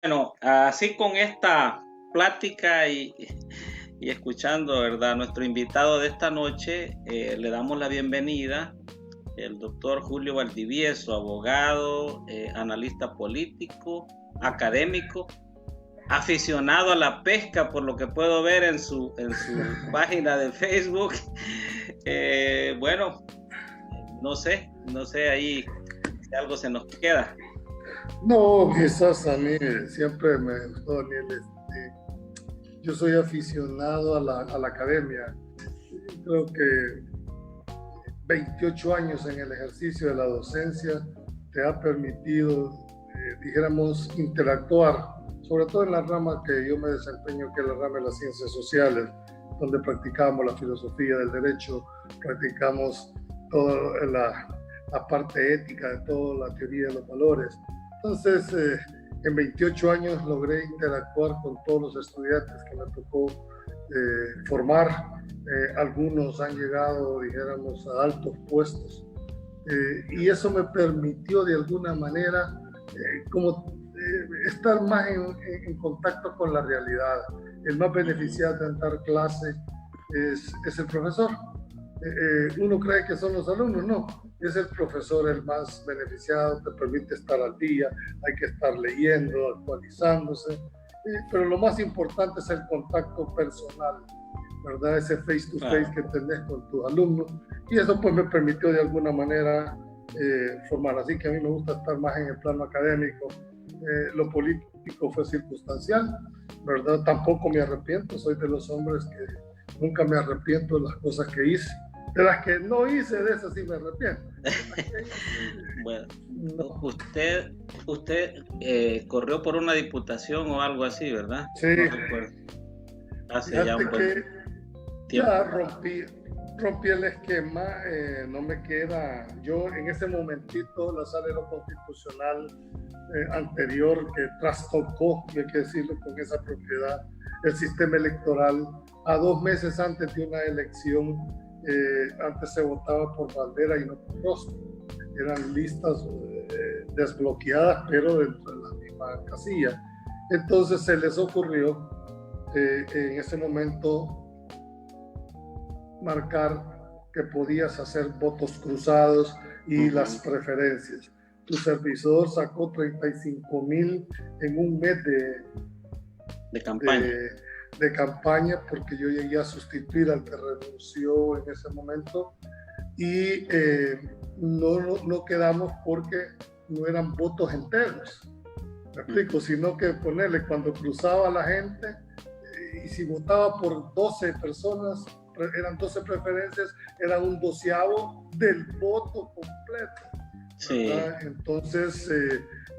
Bueno, así con esta plática y escuchando, ¿verdad? Nuestro invitado de esta noche, le damos la bienvenida, el doctor Julio Valdivieso, abogado, analista político, académico, aficionado a la pesca, por lo que puedo ver en su página de Facebook. Bueno, no sé ahí si algo se nos queda. No, quizás a mí siempre me gustó, Daniel. Yo soy aficionado a la academia. Creo que 28 años en el ejercicio de la docencia te ha permitido, dijéramos, interactuar, sobre todo en la rama que yo me desempeño, que es la rama de las ciencias sociales, donde practicamos la filosofía del derecho, practicamos toda la parte ética de toda la teoría de los valores. Entonces, en 28 años logré interactuar con todos los estudiantes que me tocó formar. Algunos han llegado, dijéramos, a altos puestos. Y eso me permitió de alguna manera estar más en contacto con la realidad. El más beneficiado en dar clase es el profesor. Uno cree que son los alumnos, no, es el profesor el más beneficiado, te permite estar al día, hay que estar leyendo, actualizándose, pero lo más importante es el contacto personal, ¿verdad? Ese face to face que tenés con tus alumnos, y eso pues me permitió de alguna manera formar, así que a mí me gusta estar más en el plano académico. Lo político fue circunstancial, ¿verdad? Tampoco me arrepiento, soy de los hombres que nunca me arrepiento de las cosas que hice. De las que no hice, de esas sí me arrepiento. Bueno, no. usted corrió por una diputación o algo así, ¿verdad? Sí. No recuerdo. Hace ya un buen tiempo. Ya rompí el esquema, no me queda. Yo en ese momentito, la sala de lo constitucional anterior que trastocó, hay que decirlo con esa propiedad, el sistema electoral a 2 meses antes de una elección. Antes se votaba por bandera y no por rostro. Eran listas desbloqueadas, pero dentro de la misma casilla. Entonces se les ocurrió en ese momento marcar que podías hacer votos cruzados y las preferencias. Tu servidor sacó 35,000 en un mes de campaña. De campaña, porque yo llegué a sustituir al que renunció en ese momento, y no quedamos porque no eran votos enteros, me explico, sino que ponerle cuando cruzaba la gente, y si votaba por 12 personas, eran 12 preferencias, era un 12avo del voto completo. Sí. Entonces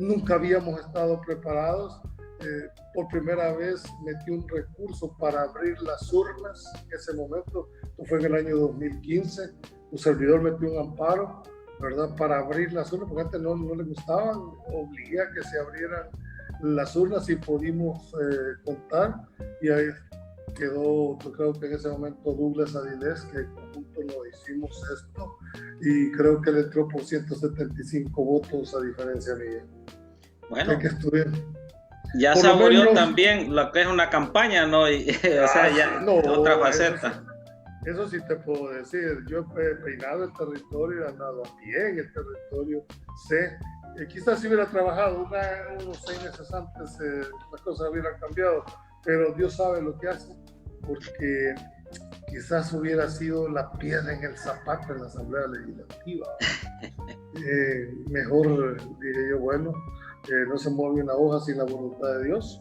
nunca habíamos estado preparados. Por primera vez metí un recurso para abrir las urnas en ese momento. Esto fue en el año 2015. Un servidor metió un amparo, ¿verdad?, para abrir las urnas, porque antes no le gustaban. Obligué a que se abrieran las urnas y pudimos contar. Y ahí quedó, yo creo que en ese momento Douglas Avilés, que en conjunto lo hicimos esto, y creo que le entró por 175 votos a diferencia mía. Bueno. Hay que estudiar. Ya saboreó también lo que es una campaña, ¿no? Y, o sea, ya no, otra faceta. Eso sí te puedo decir. Yo he peinado el territorio, he andado a pie en el territorio. Sé, quizás si hubiera trabajado unos 6 meses antes, las cosas hubieran cambiado, pero Dios sabe lo que hace, porque quizás hubiera sido la piedra en el zapato en la Asamblea Legislativa. Mejor diré yo, bueno, no se mueve una hoja sin la voluntad de Dios,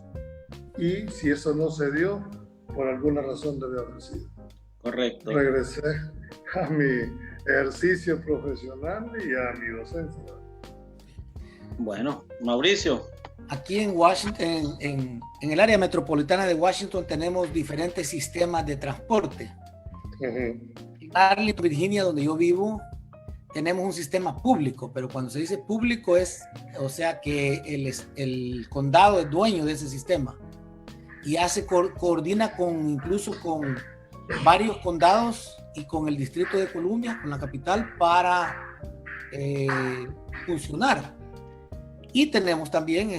y si eso no se dio, por alguna razón debe haber sido. Correcto. Regresé a mi ejercicio profesional y a mi docencia. Bueno, Mauricio. Aquí en Washington, en el área metropolitana de Washington, tenemos diferentes sistemas de transporte. En Arlington, Virginia, donde yo vivo, tenemos un sistema público, pero cuando se dice público es, o sea, que el condado es dueño de ese sistema y coordina incluso con varios condados y con el Distrito de Columbia, con la capital, para funcionar. Y tenemos también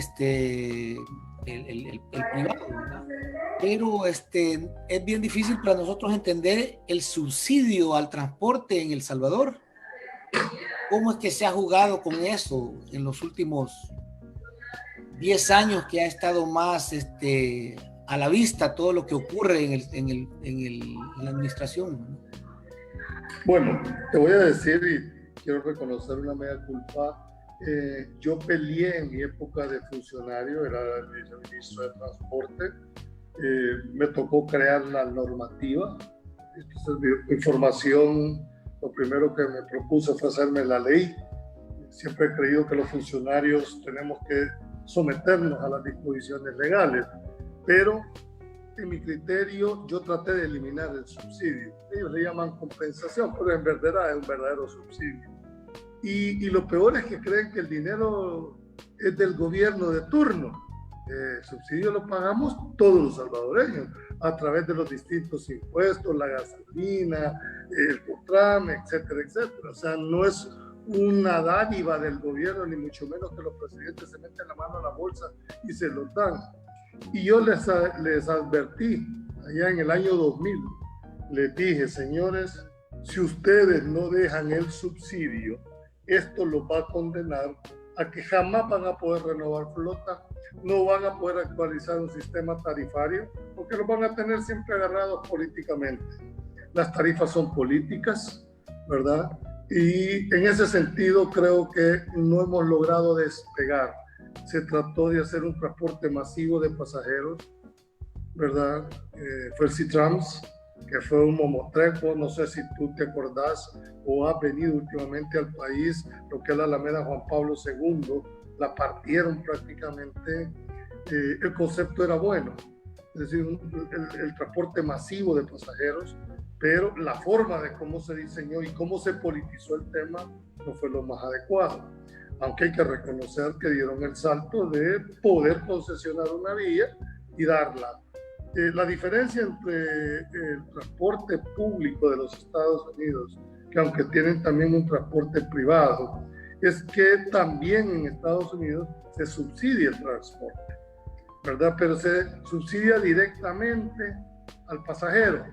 el privado, ¿verdad? Pero es bien difícil para nosotros entender el subsidio al transporte en El Salvador. ¿Cómo es que se ha jugado con eso en los últimos 10 años que ha estado más a la vista todo lo que ocurre en la administración? Bueno, te voy a decir y quiero reconocer una mea culpa. Yo peleé en mi época de funcionario, era el viceministro de Transporte. Me tocó crear la normativa. Entonces, mi formación, lo primero que me propuse fue hacerme la ley. Siempre he creído que los funcionarios tenemos que someternos a las disposiciones legales, pero en mi criterio yo traté de eliminar el subsidio. Ellos le llaman compensación, pero en verdad es un verdadero subsidio. Y lo peor es que creen que el dinero es del gobierno de turno. El subsidio lo pagamos todos los salvadoreños a través de los distintos impuestos, la gasolina, el COTRAN, etcétera, etcétera. O sea, no es una dádiva del gobierno, ni mucho menos que los presidentes se meten la mano a la bolsa y se lo dan. Y yo les advertí allá en el año 2000, les dije, señores, si ustedes no dejan el subsidio, esto los va a condenar a que jamás van a poder renovar flota, no van a poder actualizar un sistema tarifario, porque los van a tener siempre agarrados políticamente. Las tarifas son políticas, ¿verdad? Y en ese sentido creo que no hemos logrado despegar. Se trató de hacer un transporte masivo de pasajeros, ¿verdad? Fue el C-Trans, que fue un momotreco, no sé si tú te acordás o has venido últimamente al país, lo que es la Alameda Juan Pablo II, la partieron prácticamente. El concepto era bueno, es decir, el transporte masivo de pasajeros, pero la forma de cómo se diseñó y cómo se politizó el tema no fue lo más adecuado. Aunque hay que reconocer que dieron el salto de poder concesionar una vía y darla. La diferencia entre el transporte público de los Estados Unidos, que aunque tienen también un transporte privado, es que también en Estados Unidos se subsidia el transporte, ¿verdad? Pero se subsidia directamente al pasajero.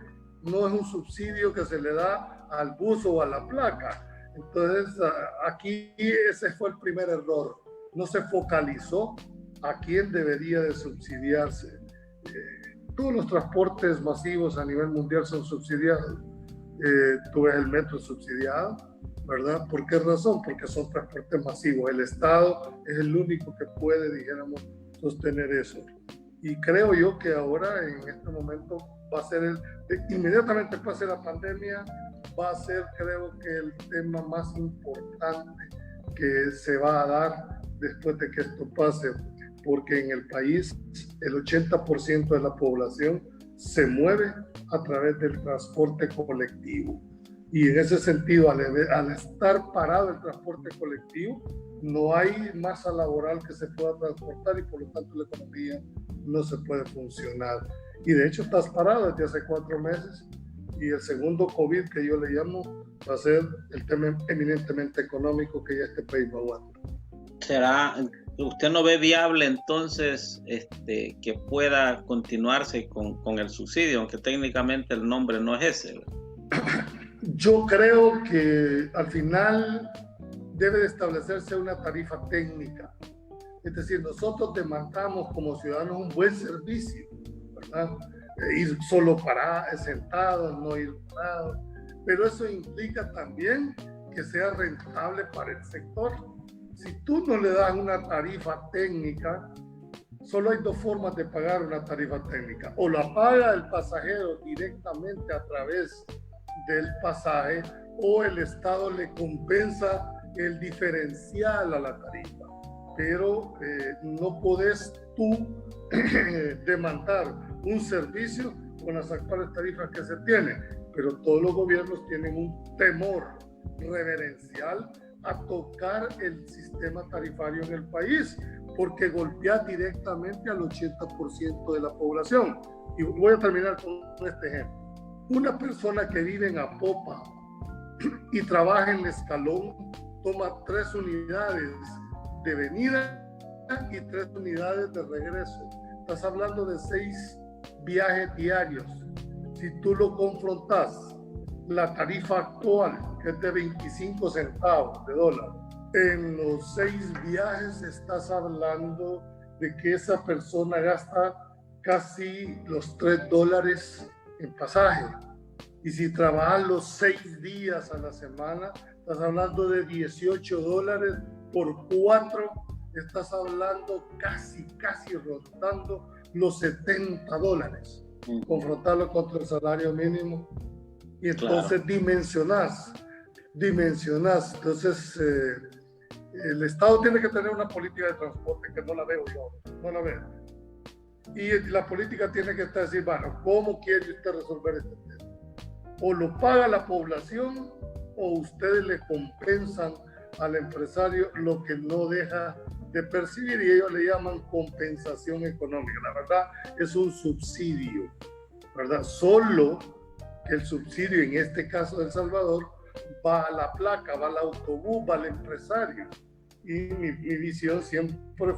No es un subsidio que se le da al bus o a la placa. Entonces, aquí ese fue el primer error. No se focalizó a quién debería de subsidiarse. Todos los transportes masivos a nivel mundial son subsidiados. Tú ves el metro subsidiado, ¿verdad? ¿Por qué razón? Porque son transportes masivos. El Estado es el único que puede, dijéramos, sostener eso. Y creo yo que ahora, en este momento, va a ser inmediatamente después de la pandemia, va a ser, creo que, el tema más importante que se va a dar después de que esto pase, porque en el país el 80% de la población se mueve a través del transporte colectivo. Y en ese sentido, al estar parado el transporte colectivo, no hay masa laboral que se pueda transportar y por lo tanto la economía no se puede funcionar. Y de hecho estás parado desde hace 4 meses y el segundo COVID, que yo le llamo, va a ser el tema eminentemente económico que ya este país va a aguantar. ¿Usted no ve viable entonces que pueda continuarse con el subsidio, aunque técnicamente el nombre no es ese? Yo creo que al final debe de establecerse una tarifa técnica. Es decir, nosotros demandamos como ciudadanos un buen servicio, ¿verdad? Ir solo sentados, no ir parados. Pero eso implica también que sea rentable para el sector. Si tú no le das una tarifa técnica, solo hay 2 formas de pagar una tarifa técnica. O la paga el pasajero directamente a través del pasaje, o el Estado le compensa el diferencial a la tarifa. Pero no podés tú demandar un servicio con las actuales tarifas que se tienen. Pero todos los gobiernos tienen un temor reverencial a tocar el sistema tarifario en el país, porque golpea directamente al 80% de la población. Y voy a terminar con este ejemplo. Una persona que vive en Apopa y trabaja en Escalón toma 3 unidades de venida y 3 unidades de regreso. estás hablando de 6 viajes diarios. Si tú lo confrontas, la tarifa actual, que es de 25 centavos de dólar, en los 6 viajes estás hablando de que esa persona gasta casi los $3 en pasaje. Y si trabajas los 6 días a la semana, estás hablando de $18 por 4, estás hablando casi rondando los $70. Confrontarlo contra el salario mínimo. Y entonces dimensionás. Entonces, el Estado tiene que tener una política de transporte que no la veo yo, no la veo. Y la política tiene que estar así, bueno, ¿cómo quiere usted resolver este tema? O lo paga la población o ustedes le compensan al empresario lo que no deja de percibir, y ellos le llaman compensación económica. La verdad es un subsidio, ¿verdad? Solo que el subsidio en este caso de El Salvador va a la placa, va al autobús, va al empresario. Y mi visión siempre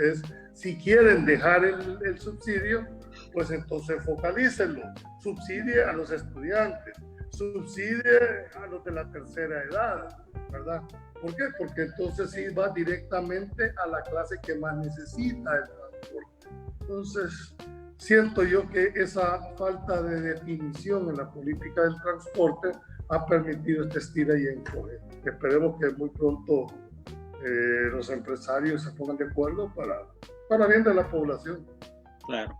es, si quieren dejar el subsidio, pues entonces focalícenlo, subsidie a los estudiantes, subsidie a los de la tercera edad, ¿verdad? ¿Por qué? Porque entonces sí va directamente a la clase que más necesita el transporte. Entonces, siento yo que esa falta de definición en la política del transporte ha permitido este estira y encoge. Esperemos que muy pronto los empresarios se pongan de acuerdo para bien de la población. Claro.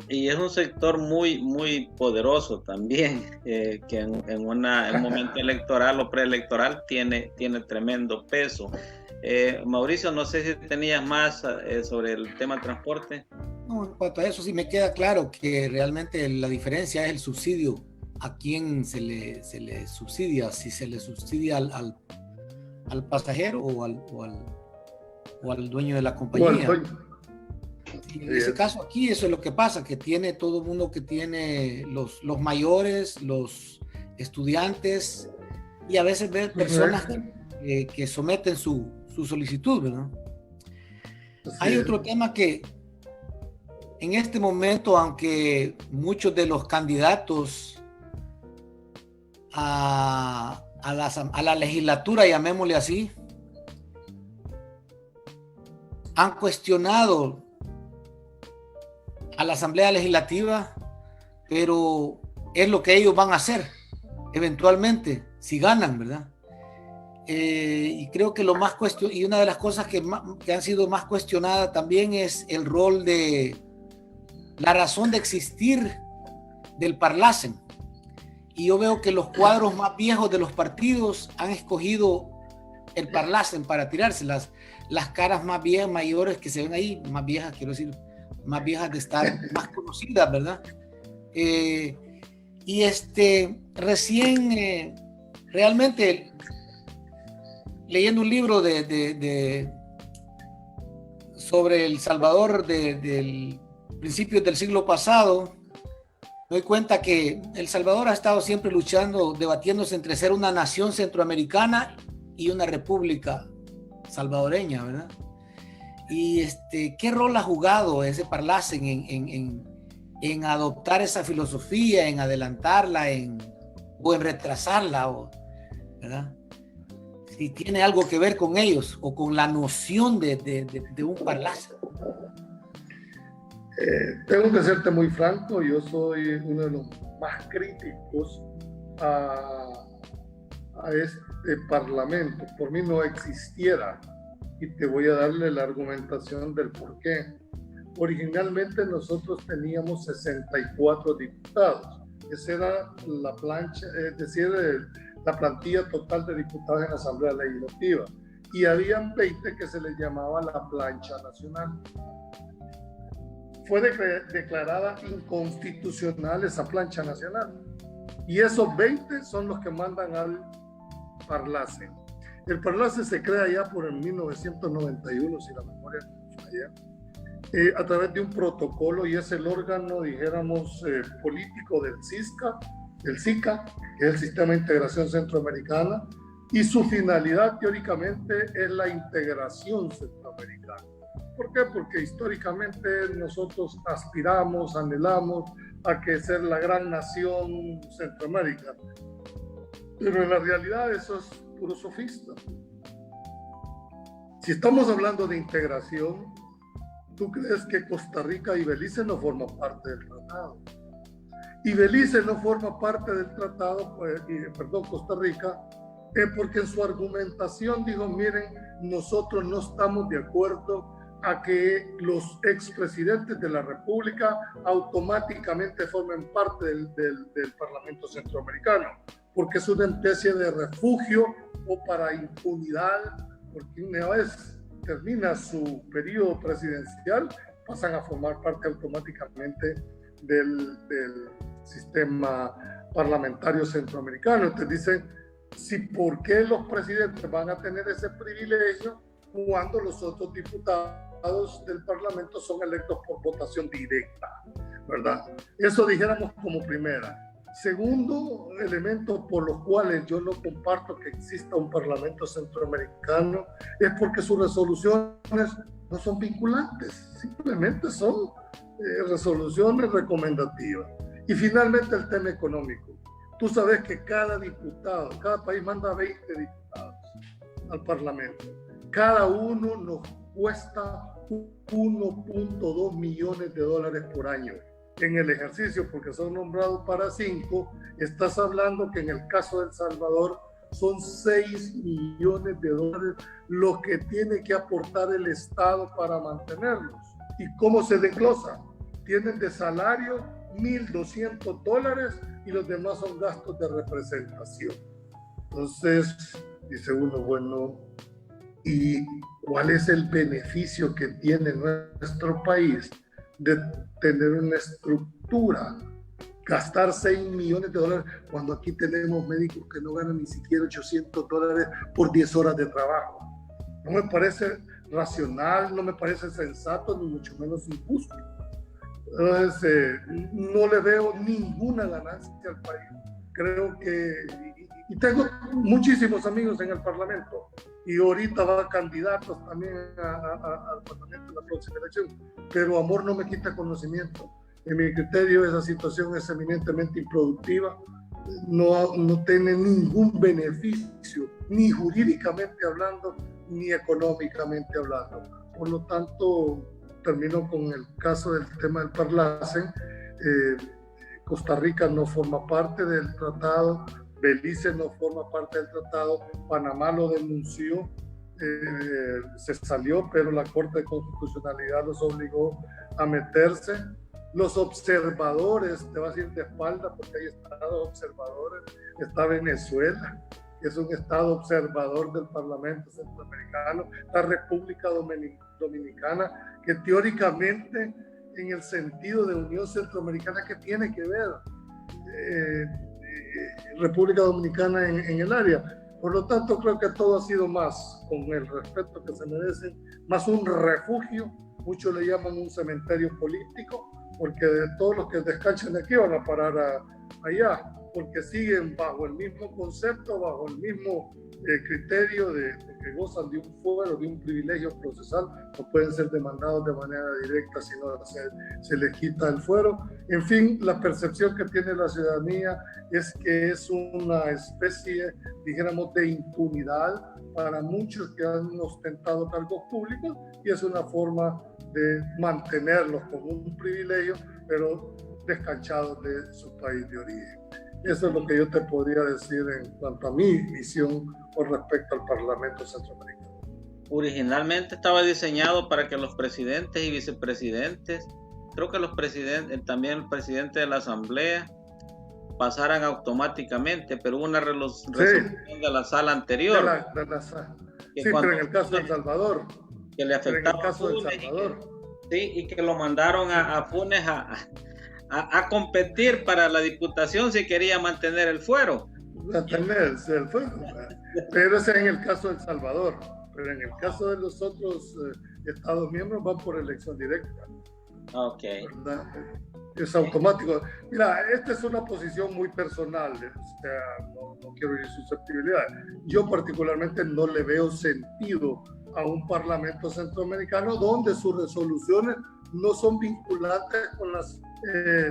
Y es un sector muy poderoso también, que en un momento electoral o preelectoral tiene tremendo peso. Mauricio, no sé si tenías más sobre el tema transporte. No, en cuanto a eso sí me queda claro que realmente la diferencia es el subsidio. ¿A quién se le subsidia? Si se le subsidia al pasajero o al dueño de la compañía. En ese caso aquí eso es lo que pasa, que tiene todo el mundo, que tiene los mayores, los estudiantes, y a veces ve personas que someten su solicitud, ¿verdad? Hay otro tema que en este momento, aunque muchos de los candidatos a la legislatura, llamémosle así, han cuestionado a la Asamblea Legislativa, pero es lo que ellos van a hacer eventualmente si ganan, ¿verdad? Y creo que y una de las cosas que han sido más cuestionadas también es el rol de la razón de existir del Parlacen. Y yo veo que los cuadros más viejos de los partidos han escogido el Parlacen para tirarse las caras más viejas, mayores que se ven ahí, más viejas, quiero decir, más viejas de estar más conocidas, ¿verdad? Y recién, realmente, leyendo un libro sobre El Salvador del principios del siglo pasado, me doy cuenta que El Salvador ha estado siempre luchando, debatiéndose entre ser una nación centroamericana y una república salvadoreña, ¿verdad? Y ¿qué rol ha jugado ese Parlacen en adoptar esa filosofía, en adelantarla, o en retrasarla, ¿verdad? Si tiene algo que ver con ellos o con la noción de un Parlacen. Tengo que serte muy franco, yo soy uno de los más críticos a este Parlamento. Por mí no existiera, y te voy a darle la argumentación del por qué. Originalmente nosotros teníamos 64 diputados. Esa era la plancha, es decir, la plantilla total de diputados en la Asamblea Legislativa. Y habían 20 que se les llamaba la plancha nacional. Fue declarada inconstitucional esa plancha nacional. Y esos 20 son los que mandan al Parlacen. El Parlacen se crea ya por el 1991, si la memoria no falla, a través de un protocolo, y es el órgano, dijéramos, político del SICA, que es el Sistema de Integración Centroamericana, y su finalidad teóricamente es la integración centroamericana. ¿Por qué? Porque históricamente nosotros aspiramos, anhelamos a que ser la gran nación Centroamérica. Pero en la realidad eso es puro sofista. Si estamos hablando de integración, ¿tú crees que Costa Rica y Belice no forman parte del tratado? Y Belice no forma parte del tratado, Costa Rica, porque en su argumentación dijo, miren, nosotros no estamos de acuerdo a que los expresidentes de la República automáticamente formen parte del Parlamento Centroamericano, porque es una especie de refugio o para impunidad, porque una vez termina su periodo presidencial, pasan a formar parte automáticamente del sistema parlamentario centroamericano. Entonces dicen, ¿por qué los presidentes van a tener ese privilegio cuando los otros diputados del Parlamento son electos por votación directa? ¿Verdad? Eso dijéramos como primera. Segundo elemento por los cuales yo no comparto que exista un Parlamento centroamericano es porque sus resoluciones no son vinculantes, simplemente son resoluciones recomendativas. Y finalmente el tema económico. Tú sabes que cada país manda 20 diputados al Parlamento. Cada uno nos cuesta 1.2 millones de dólares por año en el ejercicio, porque son nombrados para 5. Estás hablando que en el caso de El Salvador son 6 millones de dólares lo que tiene que aportar el Estado para mantenerlos. ¿Y cómo se desglosa? Tienen de salario $1,200 y los demás son gastos de representación. Entonces, dice uno, bueno, ¿y cuál es el beneficio que tiene nuestro país de tener una estructura? Gastar 6 millones de dólares cuando aquí tenemos médicos que no ganan ni siquiera $800 por 10 horas de trabajo. No me parece racional, no me parece sensato, ni mucho menos injusto. Entonces, no le veo ninguna ganancia al país. Creo que, y tengo muchísimos amigos en el Parlamento, y ahorita va candidatos también al Parlamento en la próxima elección, pero amor no me quita conocimiento. En mi criterio, esa situación es eminentemente improductiva, no tiene ningún beneficio, ni jurídicamente hablando, ni económicamente hablando. Por lo tanto, termino con el caso del tema del Parlacen. Costa Rica no forma parte del tratado, Belice no forma parte del tratado, Panamá lo denunció, se salió, pero la Corte de Constitucionalidad los obligó a meterse. Los observadores, te vas a ir de espalda porque hay estados observadores, está Venezuela, que es un estado observador del Parlamento Centroamericano, la República Dominicana, que teóricamente en el sentido de Unión Centroamericana, ¿qué tiene que ver República Dominicana en el área? Por lo tanto, creo que todo ha sido más, con el respeto que se merecen, más un refugio, muchos le llaman un cementerio político, porque todos los que descanchan aquí van a parar allá, porque siguen bajo el mismo concepto, bajo el mismo criterio de que gozan de un fuero, de un privilegio procesal, no pueden ser demandados de manera directa, sino se les quita el fuero. En fin, la percepción que tiene la ciudadanía es que es una especie, dijéramos, de impunidad para muchos que han ostentado cargos públicos, y es una forma de mantenerlos como un privilegio, pero descanchados de su país de origen. Eso es lo que yo te podría decir en cuanto a mi visión con respecto al Parlamento Centroamericano. Originalmente estaba diseñado para que los presidentes y vicepresidentes, creo que los presidentes, también el presidente de la Asamblea, pasaran automáticamente, pero hubo una resolución de la sala anterior. De la sala. Sí, pero en el caso de El Salvador. Que le afectaba en el caso de El Salvador. Y que lo mandaron a Funes a competir para la diputación si quería mantener el fuero. Mantenerse el fuero. Pero ese es en el caso de El Salvador. Pero en el caso de los otros Estados miembros van por elección directa. Ok. ¿Verdad? Es automático. Mira, esta es una posición muy personal, o sea, no quiero ir susceptibilidad. Yo particularmente no le veo sentido a un parlamento centroamericano donde sus resoluciones no son vinculantes con las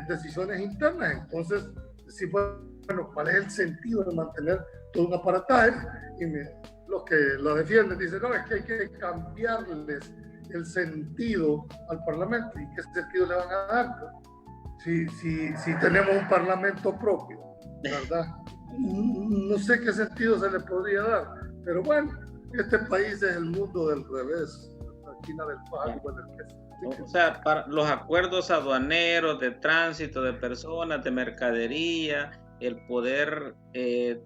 decisiones internas. Entonces, sí, bueno, ¿cuál es el sentido de mantener todo un aparataje? Y los que lo defienden dicen, no, es que hay que cambiarles el sentido al parlamento. ¿Y qué sentido le van a dar? Si tenemos un parlamento propio, ¿verdad? No sé qué sentido se le podría dar, pero bueno, este país es el mundo del revés, la esquina del pájaro con el queso. O sea, para los acuerdos aduaneros, de tránsito de personas, de mercadería, el poder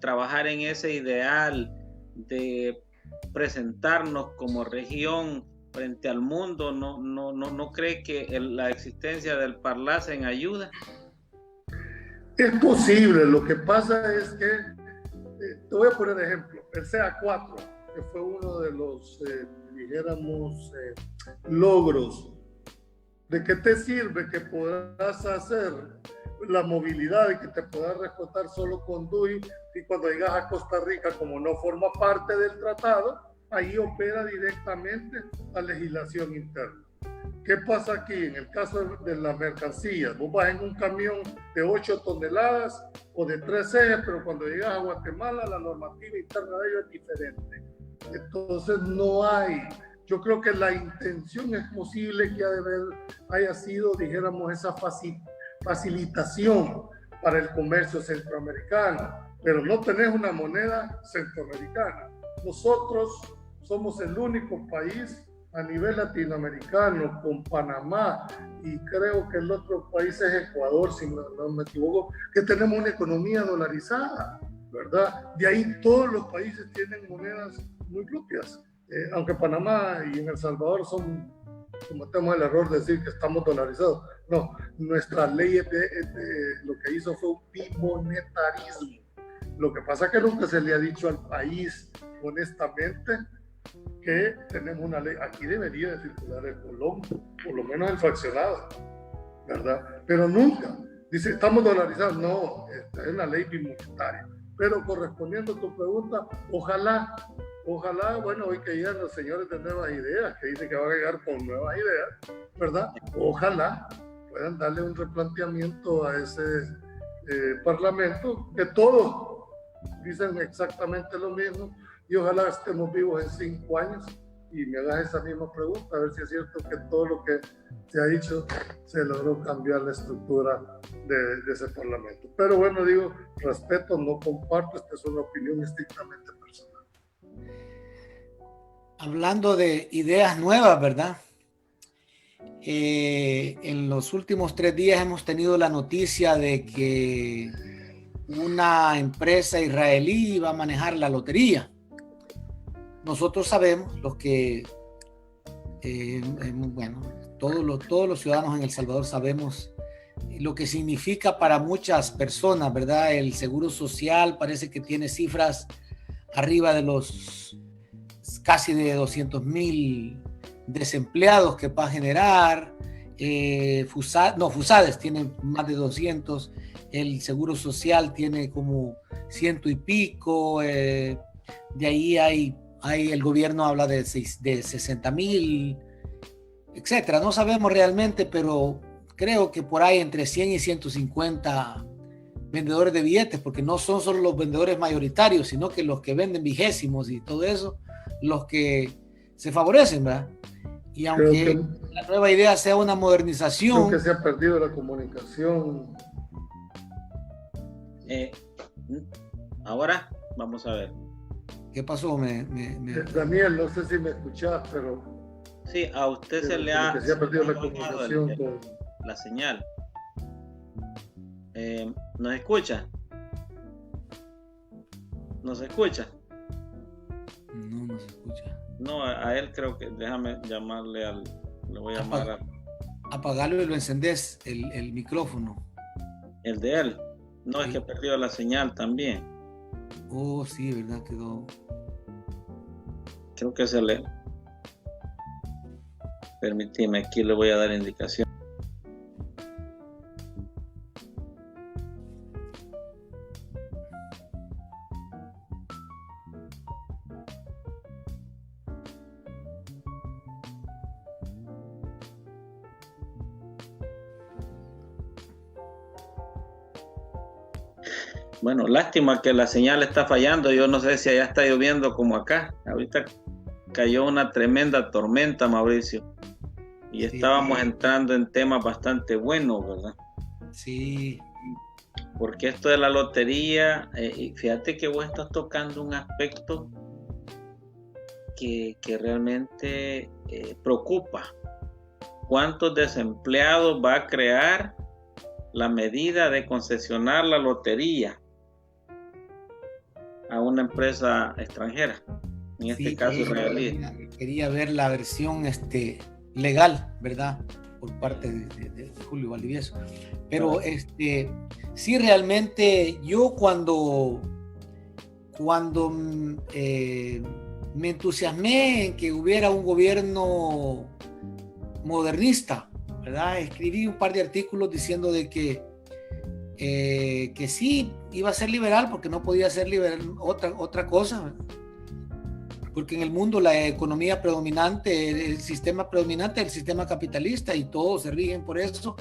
trabajar en ese ideal de presentarnos como región frente al mundo, ¿no cree que la existencia del Parlacen ayuda? Es posible, lo que pasa es que, te voy a poner ejemplo, el CA4, que fue uno de los, dijéramos, logros. ¿De qué te sirve que podrás hacer la movilidad y que te puedas respetar solo con DUI y cuando llegas a Costa Rica, como no forma parte del tratado, ahí opera directamente la legislación interna? ¿Qué pasa aquí? En el caso de las mercancías, vos vas en un camión de 8 toneladas o de 3 ejes, pero cuando llegas a Guatemala la normativa interna de ellos es diferente. Entonces no hay... Yo creo que la intención es posible que haya sido, dijéramos, esa facilitación para el comercio centroamericano, pero no tenés una moneda centroamericana. Nosotros somos el único país a nivel latinoamericano, con Panamá, y creo que el otro país es Ecuador, si no me equivoco, que tenemos una economía dolarizada, ¿verdad? De ahí todos los países tienen monedas muy propias. Aunque Panamá y en El Salvador cometemos el error de decir que estamos dolarizados. No, nuestra ley lo que hizo fue un bimonetarismo. Lo que pasa es que nunca se le ha dicho al país, honestamente, que tenemos una ley. Aquí debería de circular el colón, por lo menos el fraccionado, ¿verdad? Pero nunca. Dice, estamos dolarizados. No, esta es una ley bimonetaria. Pero correspondiendo a tu pregunta, ojalá, bueno, hoy que llegan los señores de Nuevas Ideas, que dicen que van a llegar con nuevas ideas, ¿verdad? Ojalá puedan darle un replanteamiento a ese parlamento, que todos dicen exactamente lo mismo, y ojalá estemos vivos en 5 años y me hagas esa misma pregunta, a ver si es cierto que todo lo que se ha dicho se logró cambiar la estructura de ese parlamento. Pero bueno, digo, respeto, no comparto, esta es una opinión estrictamente personal. Hablando de ideas nuevas, ¿verdad? En los últimos 3 días hemos tenido la noticia de que una empresa israelí va a manejar la lotería. Nosotros sabemos, los que, bueno, todos los ciudadanos en El Salvador sabemos lo que significa para muchas personas, ¿verdad? El seguro social parece que tiene cifras arriba de los casi de 200,000 desempleados que va a generar. FUSADES tiene más de 200, el seguro social tiene como 100 y pico, de ahí hay el gobierno habla de 60,000, etcétera. No sabemos realmente, pero creo que por ahí entre 100 y 150 vendedores de billetes, porque no son solo los vendedores mayoritarios, sino que los que venden vigésimos y todo eso, los que se favorecen, ¿verdad? Y aunque la nueva idea sea una modernización... Creo que se ha perdido la comunicación. Ahora, vamos a ver. ¿Qué pasó? Daniel, no sé si me escuchás, pero... Sí, a usted se le ha perdido la comunicación con la señal. ¿Nos escucha? ¿Nos escucha? No nos escucha. No, a él creo que... Déjame llamarle le voy a llamar apagarlo y lo encendés, el micrófono. ¿El de él? No, sí. Es que perdió la señal también. Oh, sí, ¿verdad? Quedó... Creo que se le... Permíteme, aquí le voy a dar indicación. Bueno, lástima que la señal está fallando. Yo no sé si allá está lloviendo como acá. Ahorita cayó una tremenda tormenta, Mauricio. Y estábamos entrando en temas bastante buenos, ¿verdad? Sí. Porque esto de la lotería, fíjate que vos estás tocando un aspecto que realmente preocupa. ¿Cuántos desempleados va a crear la medida de concesionar la lotería a una empresa extranjera? En este caso israelí. Quería ver la versión legal, ¿verdad? Por parte de Julio Valdivieso. Pero sí, realmente yo cuando me entusiasmé en que hubiera un gobierno modernista, ¿verdad? Escribí un par de artículos diciendo de que sí iba a ser liberal porque no podía ser liberal otra cosa, ¿verdad? Porque en el mundo la economía predominante, el sistema predominante es el sistema capitalista y todos se rigen por eso.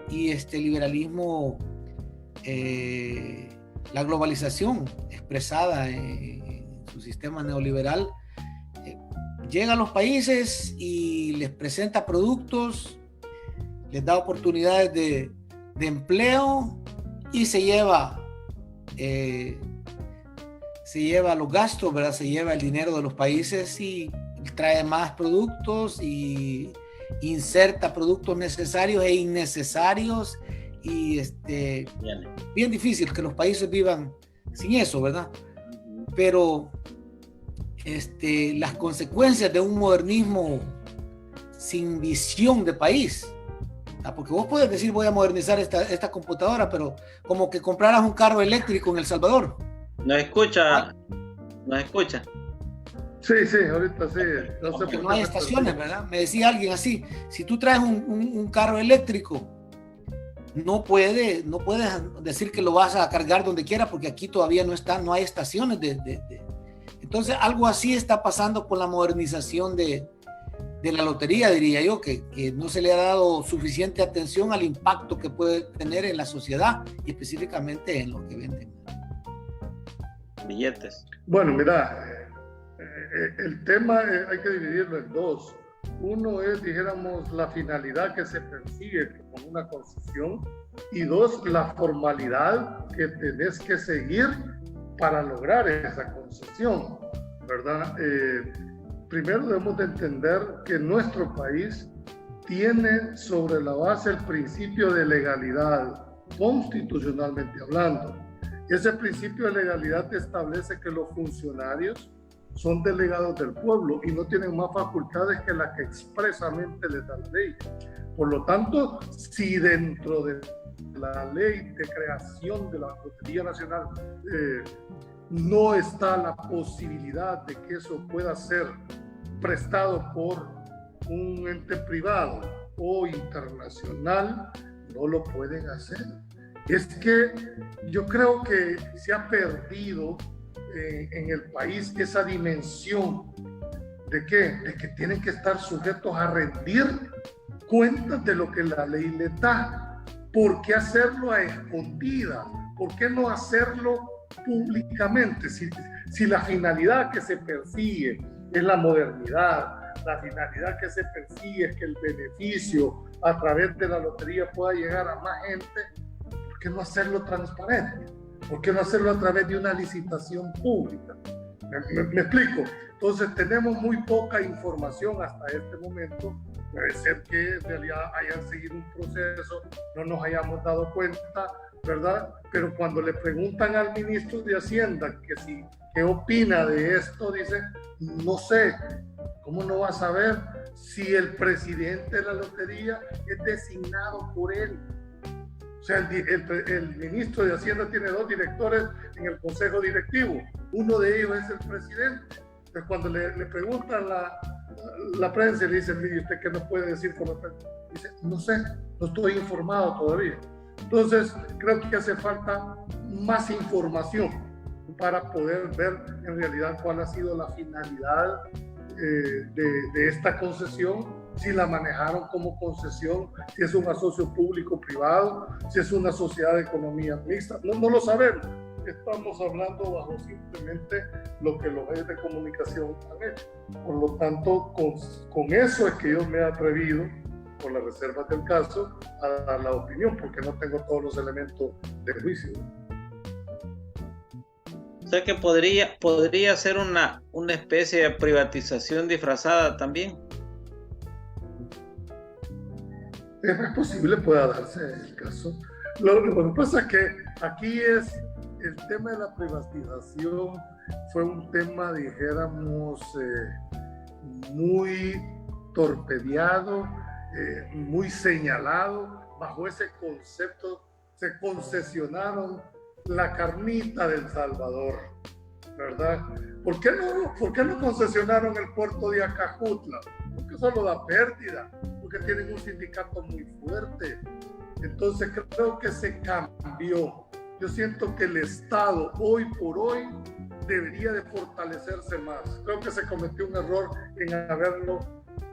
Y liberalismo, la globalización expresada en su sistema neoliberal, llega a los países y les presenta productos, les da oportunidades de empleo y se lleva los gastos, ¿verdad? Se lleva el dinero de los países y trae más productos y inserta productos necesarios e innecesarios y bien difícil que los países vivan sin eso, ¿verdad? Pero las consecuencias de un modernismo sin visión de país, ¿verdad? Porque vos puedes decir voy a modernizar esta computadora, pero como que compraras un carro eléctrico en El Salvador. ¿Nos escucha? Sí, ahorita sí. Porque no hay estaciones, ¿verdad? Me decía alguien así, si tú traes un carro eléctrico, no puedes decir que lo vas a cargar donde quiera porque aquí todavía no hay estaciones Entonces algo así está pasando con la modernización de la lotería, diría yo, que no se le ha dado suficiente atención al impacto que puede tener en la sociedad y específicamente en lo que venden billetes. Bueno, mira, el tema hay que dividirlo en dos. Uno es, dijéramos, la finalidad que se persigue con una concesión y dos, la formalidad que tenés que seguir para lograr esa concesión, ¿verdad? Primero debemos de entender que nuestro país tiene sobre la base el principio de legalidad, constitucionalmente hablando. Ese principio de legalidad establece que los funcionarios son delegados del pueblo y no tienen más facultades que las que expresamente les da la ley. Por lo tanto, si dentro de la ley de creación de la Lotería Nacional no está la posibilidad de que eso pueda ser prestado por un ente privado o internacional, no lo pueden hacer. Es que yo creo que se ha perdido en el país esa dimensión de que tienen que estar sujetos a rendir cuentas de lo que la ley les da. ¿Por qué hacerlo a escondidas? ¿Por qué no hacerlo públicamente? Si la finalidad que se persigue es la modernidad, la finalidad que se persigue es que el beneficio a través de la lotería pueda llegar a más gente, ¿por qué no hacerlo transparente? ¿Por qué no hacerlo a través de una licitación pública? ¿Me explico? Entonces tenemos muy poca información hasta este momento. Puede ser que en realidad hayan seguido un proceso, no nos hayamos dado cuenta, ¿verdad? Pero cuando le preguntan al ministro de Hacienda qué opina de esto, dice, no sé. ¿Cómo no va a saber si el presidente de la lotería es designado por él? O sea, el ministro de Hacienda tiene 2 directores en el consejo directivo. Uno de ellos es el presidente. Entonces, cuando le preguntan la prensa, le dicen, mire, ¿usted qué nos puede decir con la prensa? Dice, no sé, no estoy informado todavía. Entonces, creo que hace falta más información para poder ver en realidad cuál ha sido la finalidad de esta concesión si la manejaron como concesión, si es un asocio público-privado, si es una sociedad de economía mixta, no lo sabemos. Estamos hablando bajo simplemente lo que los medios de comunicación han hecho. Por lo tanto, con eso es que yo me he atrevido, por las reservas del caso, a dar la opinión, porque no tengo todos los elementos de juicio. O sea que podría ser una especie de privatización disfrazada también. Es posible, pueda darse el caso. Lo que pasa es que aquí es el tema de la privatización, fue un tema, dijéramos, muy torpedeado, muy señalado. Bajo ese concepto se concesionaron la carnita del Salvador, ¿verdad? ¿Por qué no concesionaron el puerto de Acajutla? Porque solo da pérdida, porque tienen un sindicato muy fuerte. Entonces creo que se cambió. Yo siento que el Estado hoy por hoy debería de fortalecerse más. Creo que se cometió un error en haberlo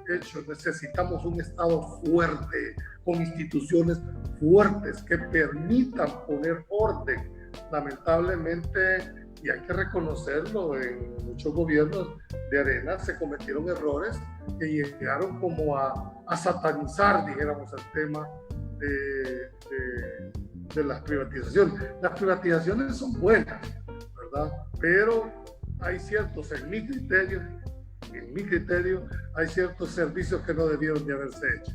hecho. Necesitamos un Estado fuerte, con instituciones fuertes que permitan poner orden. Lamentablemente, y hay que reconocerlo, en muchos gobiernos de arena se cometieron errores que llegaron como a satanizar, dijéramos, el tema de las privatizaciones. Las privatizaciones son buenas, ¿verdad? Pero hay ciertos, en mi criterio, hay ciertos servicios que no debieron de haberse hecho.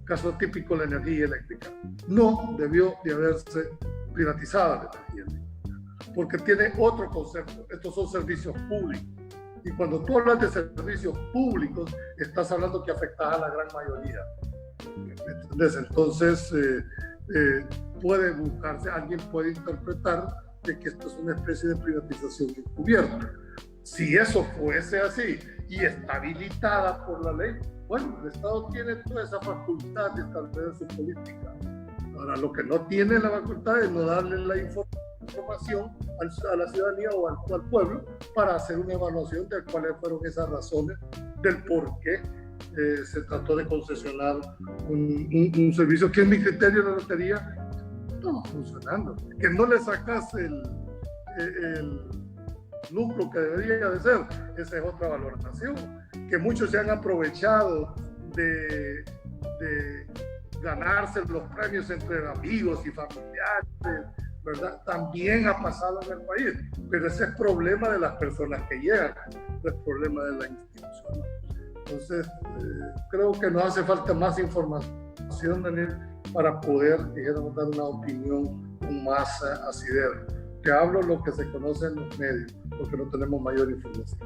Caso típico, la energía eléctrica. No debió de haberse privatizada la energía eléctrica, porque tiene otro concepto. Estos son servicios públicos. Y cuando tú hablas de servicios públicos, estás hablando que afectas a la gran mayoría. ¿Entendés? Entonces, puede buscarse, alguien puede interpretar de que esto es una especie de privatización encubierta. Si eso fuese así y está habilitada por la ley, bueno, el Estado tiene toda esa facultad de establecer su política. Ahora, lo que no tiene la facultad es no darle la información a la ciudadanía o al pueblo para hacer una evaluación de cuáles fueron esas razones del por qué se trató de concesionar un servicio que en mi criterio la lotería no va funcionando. Que no le sacas el lucro que debería de ser, esa es otra valoración. Que muchos se han aprovechado de ganarse los premios entre amigos y familiares, ¿verdad? También ha pasado en el país, pero ese es problema de las personas que llegan, no es problema de la institución. Entonces, creo que nos hace falta más información, Daniel, para poder, dijéramos, dar una opinión con más asidero. Te hablo lo que se conoce en los medios, porque no tenemos mayor información.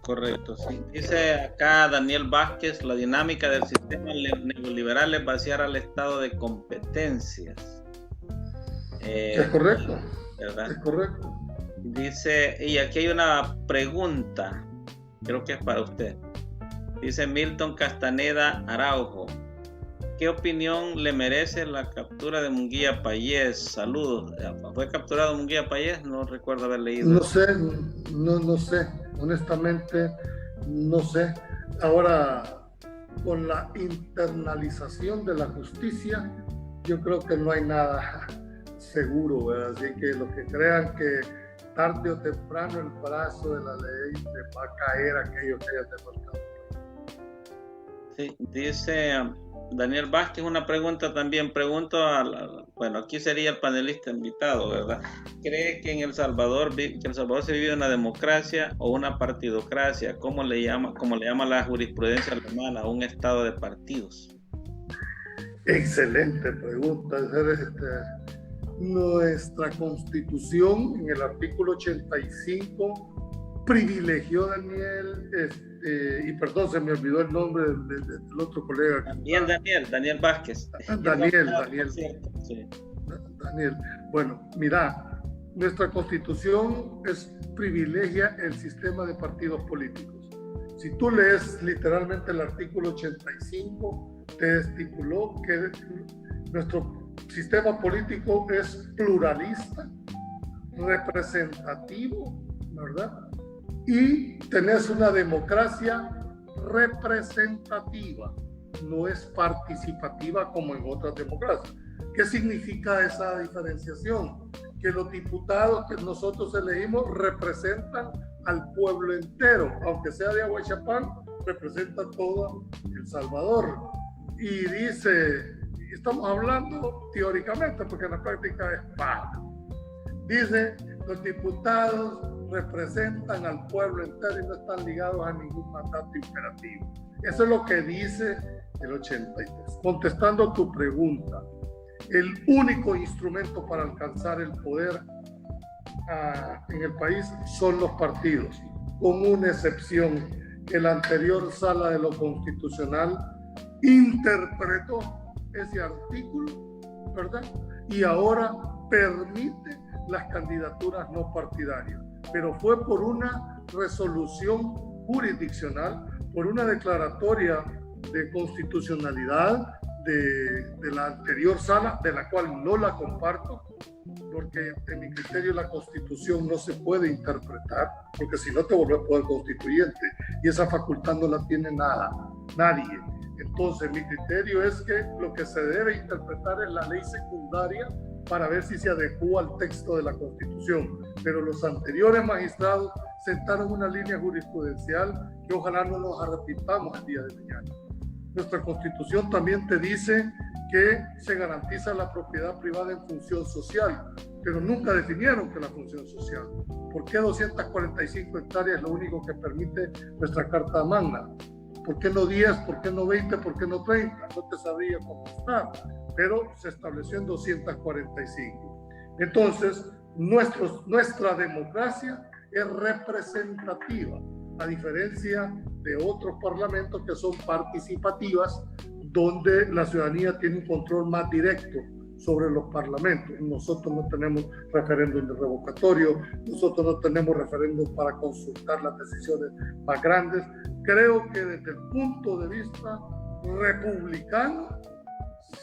Correcto, sí. Dice acá Daniel Vázquez, la dinámica del sistema neoliberal es vaciar al Estado de competencias. Es correcto, ¿verdad? Es correcto. Dice, y aquí hay una pregunta, creo que es para usted. Dice Milton Castaneda Araujo, ¿qué opinión le merece la captura de Munguía Payés? Saludos. ¿Fue capturado Munguía Payés? No recuerdo haber leído. No sé, honestamente no sé. Ahora, con la internalización de la justicia, yo creo que no hay nada seguro, ¿verdad? Así que los que crean que tarde o temprano el brazo de la ley le va a caer a aquellos que hayan demarcado. Sí, dice Daniel Vázquez una pregunta también. Bueno, aquí sería el panelista invitado, ¿verdad? ¿Cree que en El Salvador se vive una democracia o una partidocracia? ¿Cómo le llama la jurisprudencia alemana, un estado de partidos? Excelente pregunta. Nuestra Constitución, en el artículo 85, privilegió, Daniel, y perdón, se me olvidó el nombre del otro colega. También Daniel Vázquez. Daniel. Sí. Daniel. Bueno, mira, nuestra Constitución privilegia el sistema de partidos políticos. Si tú lees literalmente el artículo 85, te estipuló que nuestro sistema político es pluralista, representativo, ¿verdad? Y tenés una democracia representativa. no es participativa como en otras democracias. ¿Qué significa esa diferenciación? Que los diputados que nosotros elegimos representan al pueblo entero, aunque sea de Aguachapán, representa todo El Salvador. Y dice, estamos hablando teóricamente, porque en la práctica es paja. Dice, los diputados representan al pueblo entero y no están ligados a ningún mandato imperativo. Eso es lo que dice el 83. Contestando a tu pregunta, el único instrumento para alcanzar el poder en el país son los partidos, con una excepción. Que la anterior sala de lo constitucional interpretó ese artículo, ¿verdad? Y ahora permite las candidaturas no partidarias, pero fue por una resolución jurisdiccional, por una declaratoria de constitucionalidad de la anterior sala, de la cual no la comparto, porque en mi criterio la Constitución no se puede interpretar, porque si no te vuelves poder constituyente, y esa facultad no la tiene nadie. Entonces mi criterio es que lo que se debe interpretar es la ley secundaria para ver si se adecua al texto de la Constitución, pero los anteriores magistrados sentaron una línea jurisprudencial que ojalá no nos arrepintamos el día de mañana. Nuestra Constitución también te dice que se garantiza la propiedad privada en función social, pero nunca definieron que la función social. ¿Por qué 245 hectáreas es lo único que permite nuestra Carta Magna? ¿Por qué no 10? ¿Por qué no 20? ¿Por qué no 30? No te sabría contestar, pero se estableció en 245. Entonces, nuestra democracia es representativa, a diferencia de otros parlamentos que son participativas, donde la ciudadanía tiene un control más directo sobre los parlamentos. Nosotros no tenemos referéndum de revocatorio, nosotros no tenemos referéndum para consultar las decisiones más grandes. Creo que desde el punto de vista republicano,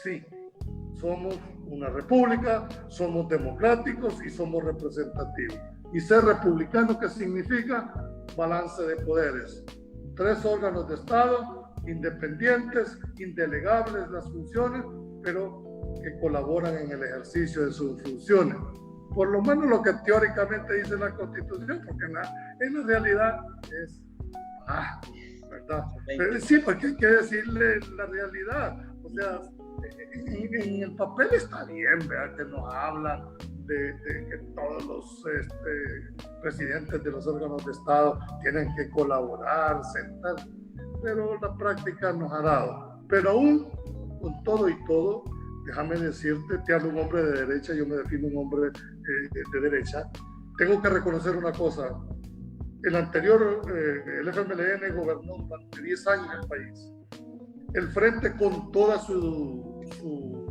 sí, somos una república, somos democráticos y somos representativos. Y ser republicano, ¿qué significa? Balance de poderes. 3 órganos de Estado, independientes, indelegables las funciones, pero que colaboran en el ejercicio de sus funciones. Por lo menos lo que teóricamente dice la Constitución, porque en la realidad es ¿verdad? Pero sí, porque hay que decirle la realidad. O sea, en el papel está bien, ¿verdad? Que nos habla de que todos los presidentes de los órganos de Estado tienen que colaborar, sentar, pero la práctica nos ha dado. Pero aún con todo y todo, déjame decirte, te hablo un hombre de derecha, yo me defino un hombre de derecha, tengo que reconocer una cosa. El anterior, el FMLN gobernó durante 10 años el país. El Frente, con toda su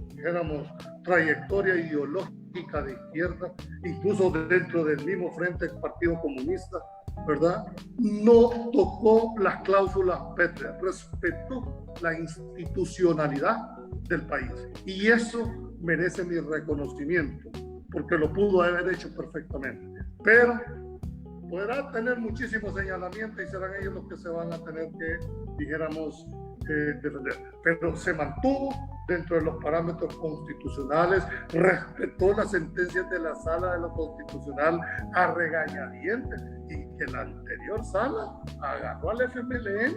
dijéramos, trayectoria ideológica de izquierda, incluso dentro del mismo Frente del Partido Comunista, ¿verdad? No tocó las cláusulas pétreas, respetó la institucionalidad del país. Y eso merece mi reconocimiento, porque lo pudo haber hecho perfectamente. Pero podrá tener muchísimos señalamientos y serán ellos los que se van a tener que, dijéramos, defender. Pero se mantuvo dentro de los parámetros constitucionales, respetó las sentencias de la Sala de lo Constitucional a regañadientes, y que la anterior sala agarró al FMLN,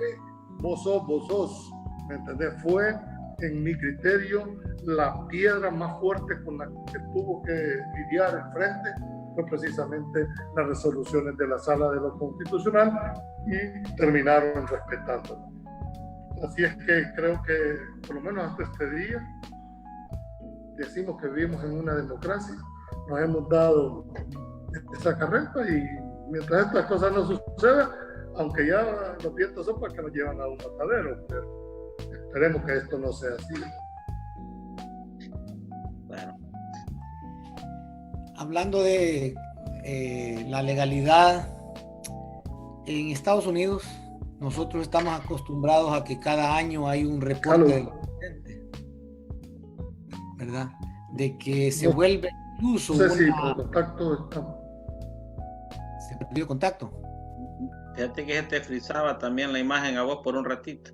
vos sos, ¿me entendés? Fue, en mi criterio, la piedra más fuerte con la que tuvo que lidiar el Frente, fue precisamente las resoluciones de la Sala de lo Constitucional, y terminaron respetándolo. Así es que creo que, por lo menos hasta este día, decimos que vivimos en una democracia, nos hemos dado esa carreta, y mientras estas cosas no sucedan, aunque ya los vientos soplan que nos llevan a un matadero, pero esperemos que esto no sea así. Bueno. Hablando de la legalidad, en Estados Unidos nosotros estamos acostumbrados a que cada año hay un reporte del presidente, ¿verdad? De que se vuelve incluso no sé si por contacto estamos. Se perdió contacto. Fíjate que se te frizaba también la imagen a vos por un ratito.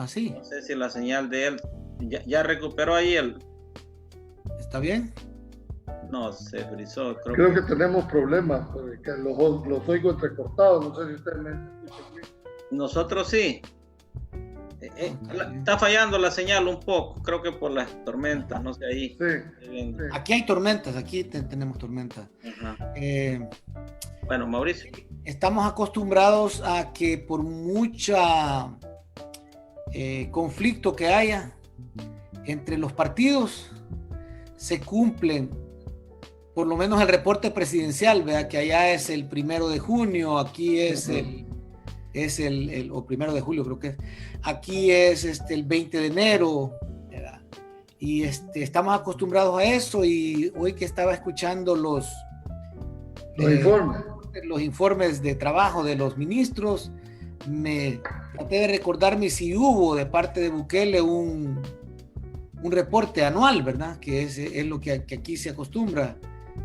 sí. No sé si la señal de él ya recuperó ahí el... ¿Está bien? No, se frizó. Creo que tenemos problemas, porque los oigo entrecortados, no sé si ustedes me escuchan bien. Nosotros sí. Está fallando la señal un poco, creo que por las tormentas, no sé ahí. Sí. Aquí hay tormentas, aquí tenemos tormentas. Bueno, Mauricio. Estamos acostumbrados a que por mucha conflicto que haya entre los partidos, se cumplen por lo menos el reporte presidencial, ¿verdad? Que allá es el 1 de junio, aquí es o 1 de julio creo que es, aquí es el 20 de enero, ¿verdad? Y estamos acostumbrados a eso, y hoy que estaba escuchando los informes de trabajo de los ministros, me traté de recordarme si hubo de parte de Bukele un reporte anual, ¿verdad? Que es lo que aquí se acostumbra,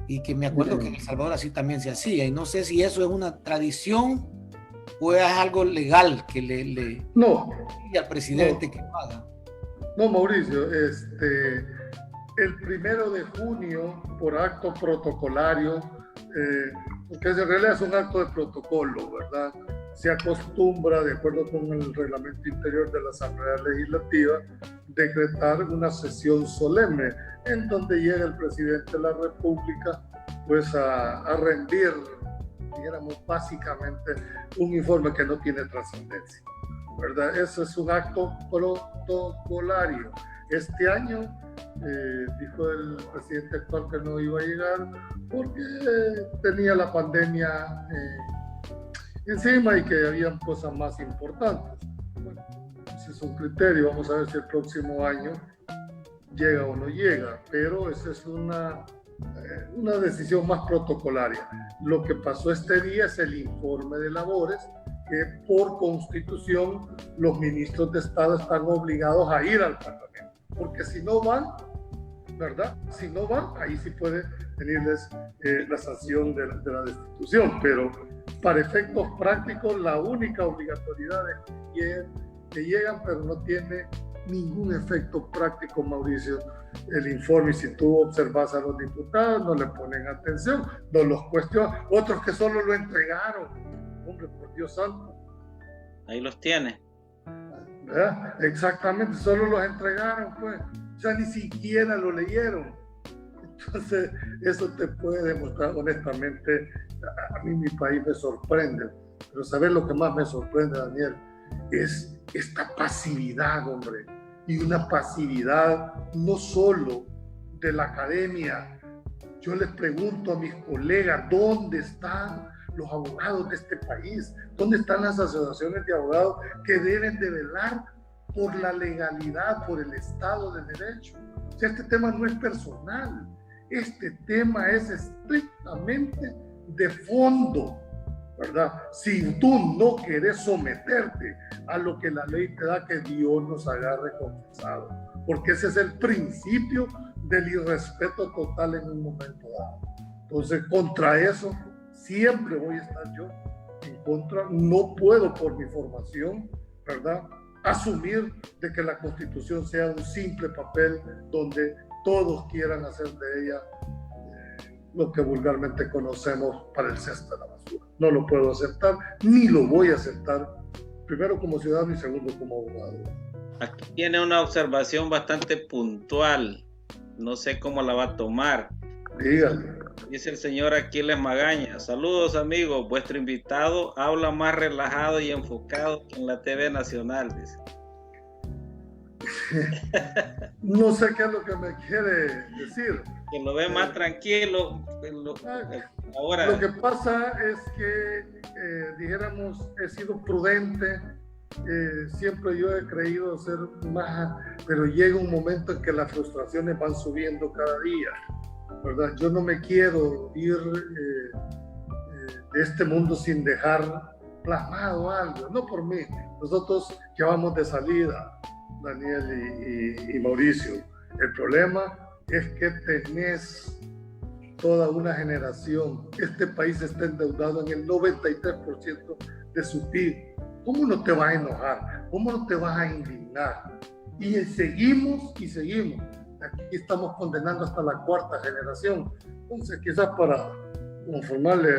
y que me acuerdo que en El Salvador así también se hacía, y no sé si eso es una tradición o es algo legal que le al presidente que lo haga. No, Mauricio, el 1 de junio, por acto protocolario, porque en realidad es un acto de protocolo, ¿verdad? Se acostumbra, de acuerdo con el reglamento interior de la Asamblea Legislativa, decretar una sesión solemne en donde llega el presidente de la República pues a rendir, dijéramos, básicamente un informe que no tiene trascendencia, ¿verdad? Eso es un acto protocolario. Este año dijo el presidente actual que no iba a llegar porque tenía la pandemia encima y que habían cosas más importantes. Bueno, ese es un criterio, vamos a ver si el próximo año llega o no llega, pero esa es una decisión más protocolaria. Lo que pasó este día es el informe de labores, que por constitución los ministros de Estado están obligados a ir al Parlamento, porque si no van, ¿verdad? Si no van, ahí sí puede venirles la sanción de la destitución, pero para efectos prácticos la única obligatoriedad es que llegan, pero no tiene ningún efecto práctico, Mauricio, el informe. Si tú observas a los diputados, no le ponen atención, no los cuestionan, otros que solo lo entregaron, hombre, por Dios santo. Ahí los tiene. ¿Verdad? Exactamente, solo los entregaron, pues, o sea, ni siquiera lo leyeron. Entonces, eso te puede demostrar, honestamente, a mí mi país me sorprende, pero ¿sabes lo que más me sorprende, Daniel? Es esta pasividad, hombre, y una pasividad no solo de la academia. Yo les pregunto a mis colegas, ¿dónde están los abogados de este país? ¿Dónde están las asociaciones de abogados que deben de velar por la legalidad, por el Estado de Derecho? O sea, este tema no es personal, este tema es estrictamente de fondo, ¿verdad? Si tú no quieres someterte a lo que la ley te da, que Dios nos agarre confesado, porque ese es el principio del irrespeto total en un momento dado. Entonces, contra eso siempre voy a estar yo en contra. No puedo, por mi formación, ¿verdad?, asumir de que la Constitución sea un simple papel donde todos quieran hacer de ella lo que vulgarmente conocemos para el cesto de la basura. No lo puedo aceptar, ni lo voy a aceptar, primero como ciudadano y segundo como abogado. Aquí tiene una observación bastante puntual, no sé cómo la va a tomar. Dígale. Dice el señor Aquiles Magaña: saludos amigos, vuestro invitado habla más relajado y enfocado que en la TV Nacional, dice. No sé qué es lo que me quiere decir. Que lo ve más tranquilo. Ahora. Lo que pasa es que, dijéramos, he sido prudente, siempre yo he creído ser más, pero llega un momento en que las frustraciones van subiendo cada día, ¿verdad? Yo no me quiero ir de este mundo sin dejar plasmado algo, no por mí, nosotros que vamos de salida, Daniel y Mauricio. El problema es que tenés toda una generación. Este país está endeudado en el 93% de su PIB. ¿Cómo no te va a enojar? ¿Cómo no te vas a indignar? Y seguimos y seguimos. Aquí estamos condenando hasta la cuarta generación. Entonces, quizás para conformarle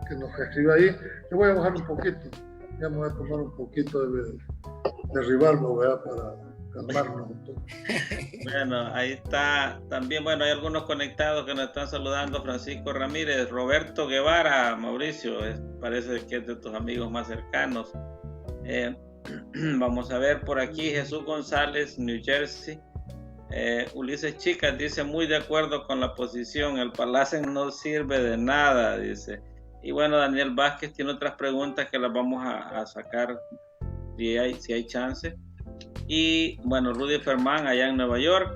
que nos escriba ahí, le voy a bajar un poquito. Ya me voy a tomar un poquito de ribarlo, ¿verdad? Para calmarnos. Bueno, ahí está también, bueno, hay algunos conectados que nos están saludando: Francisco Ramírez, Roberto Guevara, Mauricio, parece que es de tus amigos más cercanos. Vamos a ver por aquí, Jesús González, New Jersey. Ulises Chicas dice: muy de acuerdo con la posición, el Palacen no sirve de nada, dice. Y bueno, Daniel Vázquez tiene otras preguntas que las vamos a sacar si hay chance. Y bueno, Rudy Fermán allá en Nueva York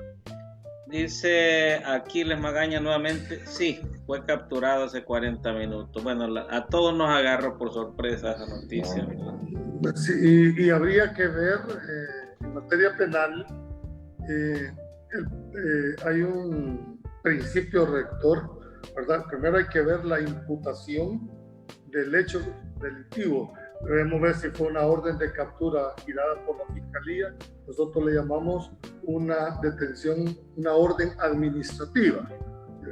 dice: Aquiles Magaña nuevamente, sí, fue capturado hace 40 minutos. Bueno, a todos nos agarró por sorpresa esa noticia. Sí, y habría que ver en materia penal, hay un principio rector, ¿verdad? Primero hay que ver la imputación del hecho delictivo. Debemos ver si fue una orden de captura girada por la Fiscalía. Nosotros le llamamos una detención, una orden administrativa.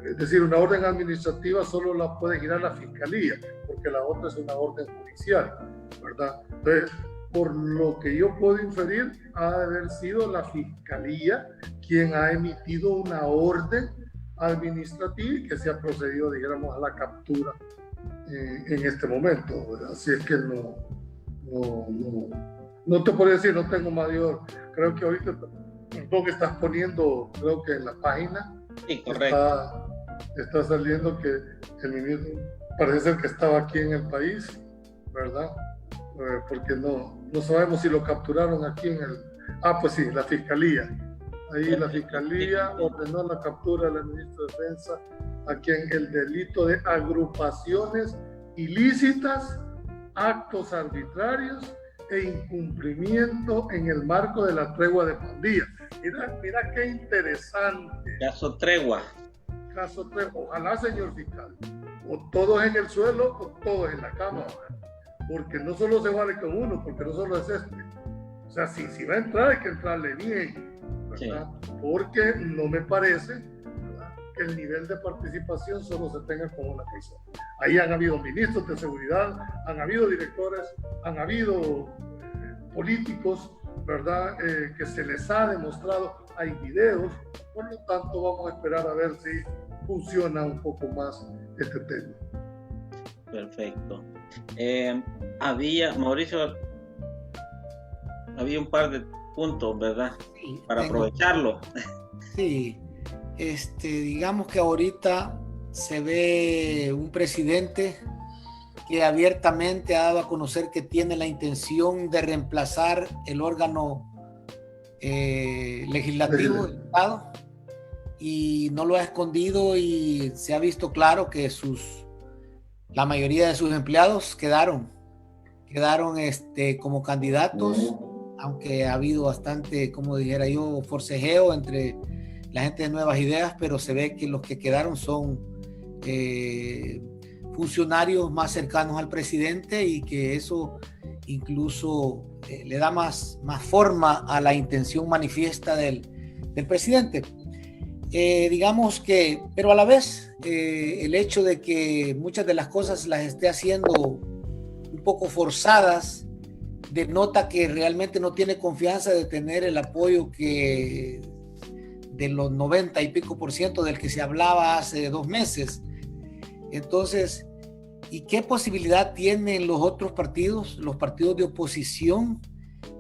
Es decir, una orden administrativa solo la puede girar la Fiscalía, porque la otra es una orden judicial, ¿verdad? Entonces, por lo que yo puedo inferir, ha de haber sido la Fiscalía quien ha emitido una orden administrativa y que se ha procedido, digamos, a la captura en este momento, ¿verdad? Así es que no te puedo decir, no tengo mayor. Creo que ahorita lo que estás poniendo, creo que en la página, sí, correcto, está saliendo que el ministro parece ser que estaba aquí en el país, ¿verdad? Porque no sabemos si lo capturaron aquí en el... pues sí, la Fiscalía. Ahí la Fiscalía ordenó la captura del ministro de Defensa a quien el delito de agrupaciones ilícitas, actos arbitrarios e incumplimiento en el marco de la tregua de pandillas. Mira qué interesante. Caso tregua. Caso tregua. Ojalá, señor fiscal, o todos en el suelo o todos en la cama, porque no solo se vale con uno, porque no solo es este. O sea, si va a entrar, hay que entrarle bien, ¿verdad? Sí. Porque no me parece, ¿verdad?, que el nivel de participación solo se tenga con una persona. Ahí han habido ministros de seguridad, han habido directores, han habido políticos, ¿verdad?, que se les ha demostrado, hay videos. Por lo tanto, vamos a esperar a ver si funciona un poco más este tema. Perfecto. Mauricio, había un par de puntos, ¿verdad? Sí, para aprovecharlo. Sí, digamos que ahorita se ve un presidente que abiertamente ha dado a conocer que tiene la intención de reemplazar el órgano legislativo del Estado, y no lo ha escondido, y se ha visto claro que la mayoría de sus empleados quedaron como candidatos, aunque ha habido bastante, como dijera yo, forcejeo entre la gente de Nuevas Ideas, pero se ve que los que quedaron son funcionarios más cercanos al presidente, y que eso incluso le da más forma a la intención manifiesta del presidente. Digamos que, pero a la vez, el hecho de que muchas de las cosas las esté haciendo un poco forzadas denota que realmente no tiene confianza de tener el apoyo de los 90 y pico % del que se hablaba hace 2 meses. Entonces, ¿y qué posibilidad tienen los otros partidos, los partidos de oposición,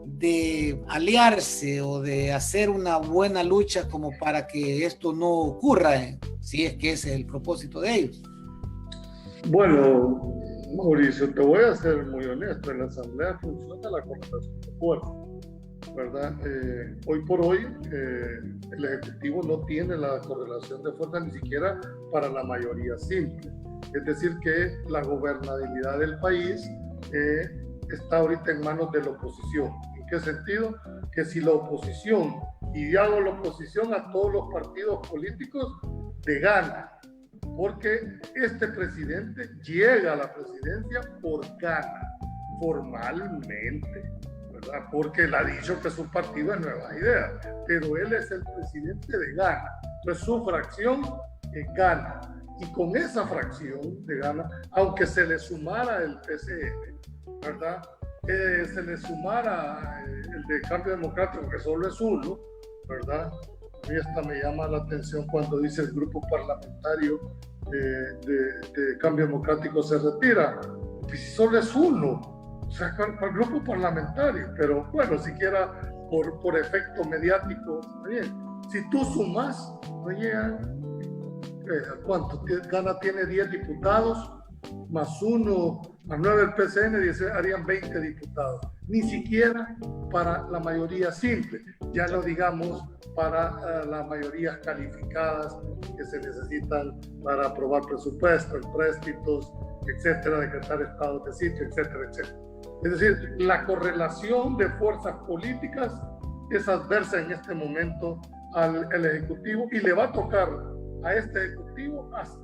de aliarse o de hacer una buena lucha como para que esto no ocurra, si es que ese es el propósito de ellos? Bueno, Mauricio, te voy a ser muy honesto. En la Asamblea funciona la correlación de fuerzas, ¿verdad? Hoy por hoy el Ejecutivo no tiene la correlación de fuerzas ni siquiera para la mayoría simple. Es decir, que la gobernabilidad del país está ahorita en manos de la oposición. ¿En qué sentido? Que si la oposición, y hago la oposición a todos los partidos políticos, de gana, porque este presidente llega a la presidencia por gana, formalmente, ¿verdad? Porque él ha dicho que su partido es Nueva Idea, pero él es el presidente de Ghana. Entonces su fracción es Ghana. Y con esa fracción de Ghana, aunque se le sumara el PCN, ¿verdad? Se le sumara el de Cambio Democrático, que solo es uno, ¿verdad? A mí esta me llama la atención cuando dice el grupo parlamentario de Cambio Democrático se retira. Pues solo es uno, o sea, para el grupo parlamentario, pero bueno, siquiera por efecto mediático, está bien. Si tú sumas, no llegan, ¿cuánto? Ghana tiene 10 diputados, más 1, más 9 el PCN, harían 20 diputados. Ni siquiera para la mayoría simple, ya no digamos para las mayorías calificadas que se necesitan para aprobar presupuestos, empréstitos, etcétera, decretar estados de sitio, etcétera, etcétera. Es decir, la correlación de fuerzas políticas es adversa en este momento al Ejecutivo, y le va a tocar a este Ejecutivo hasta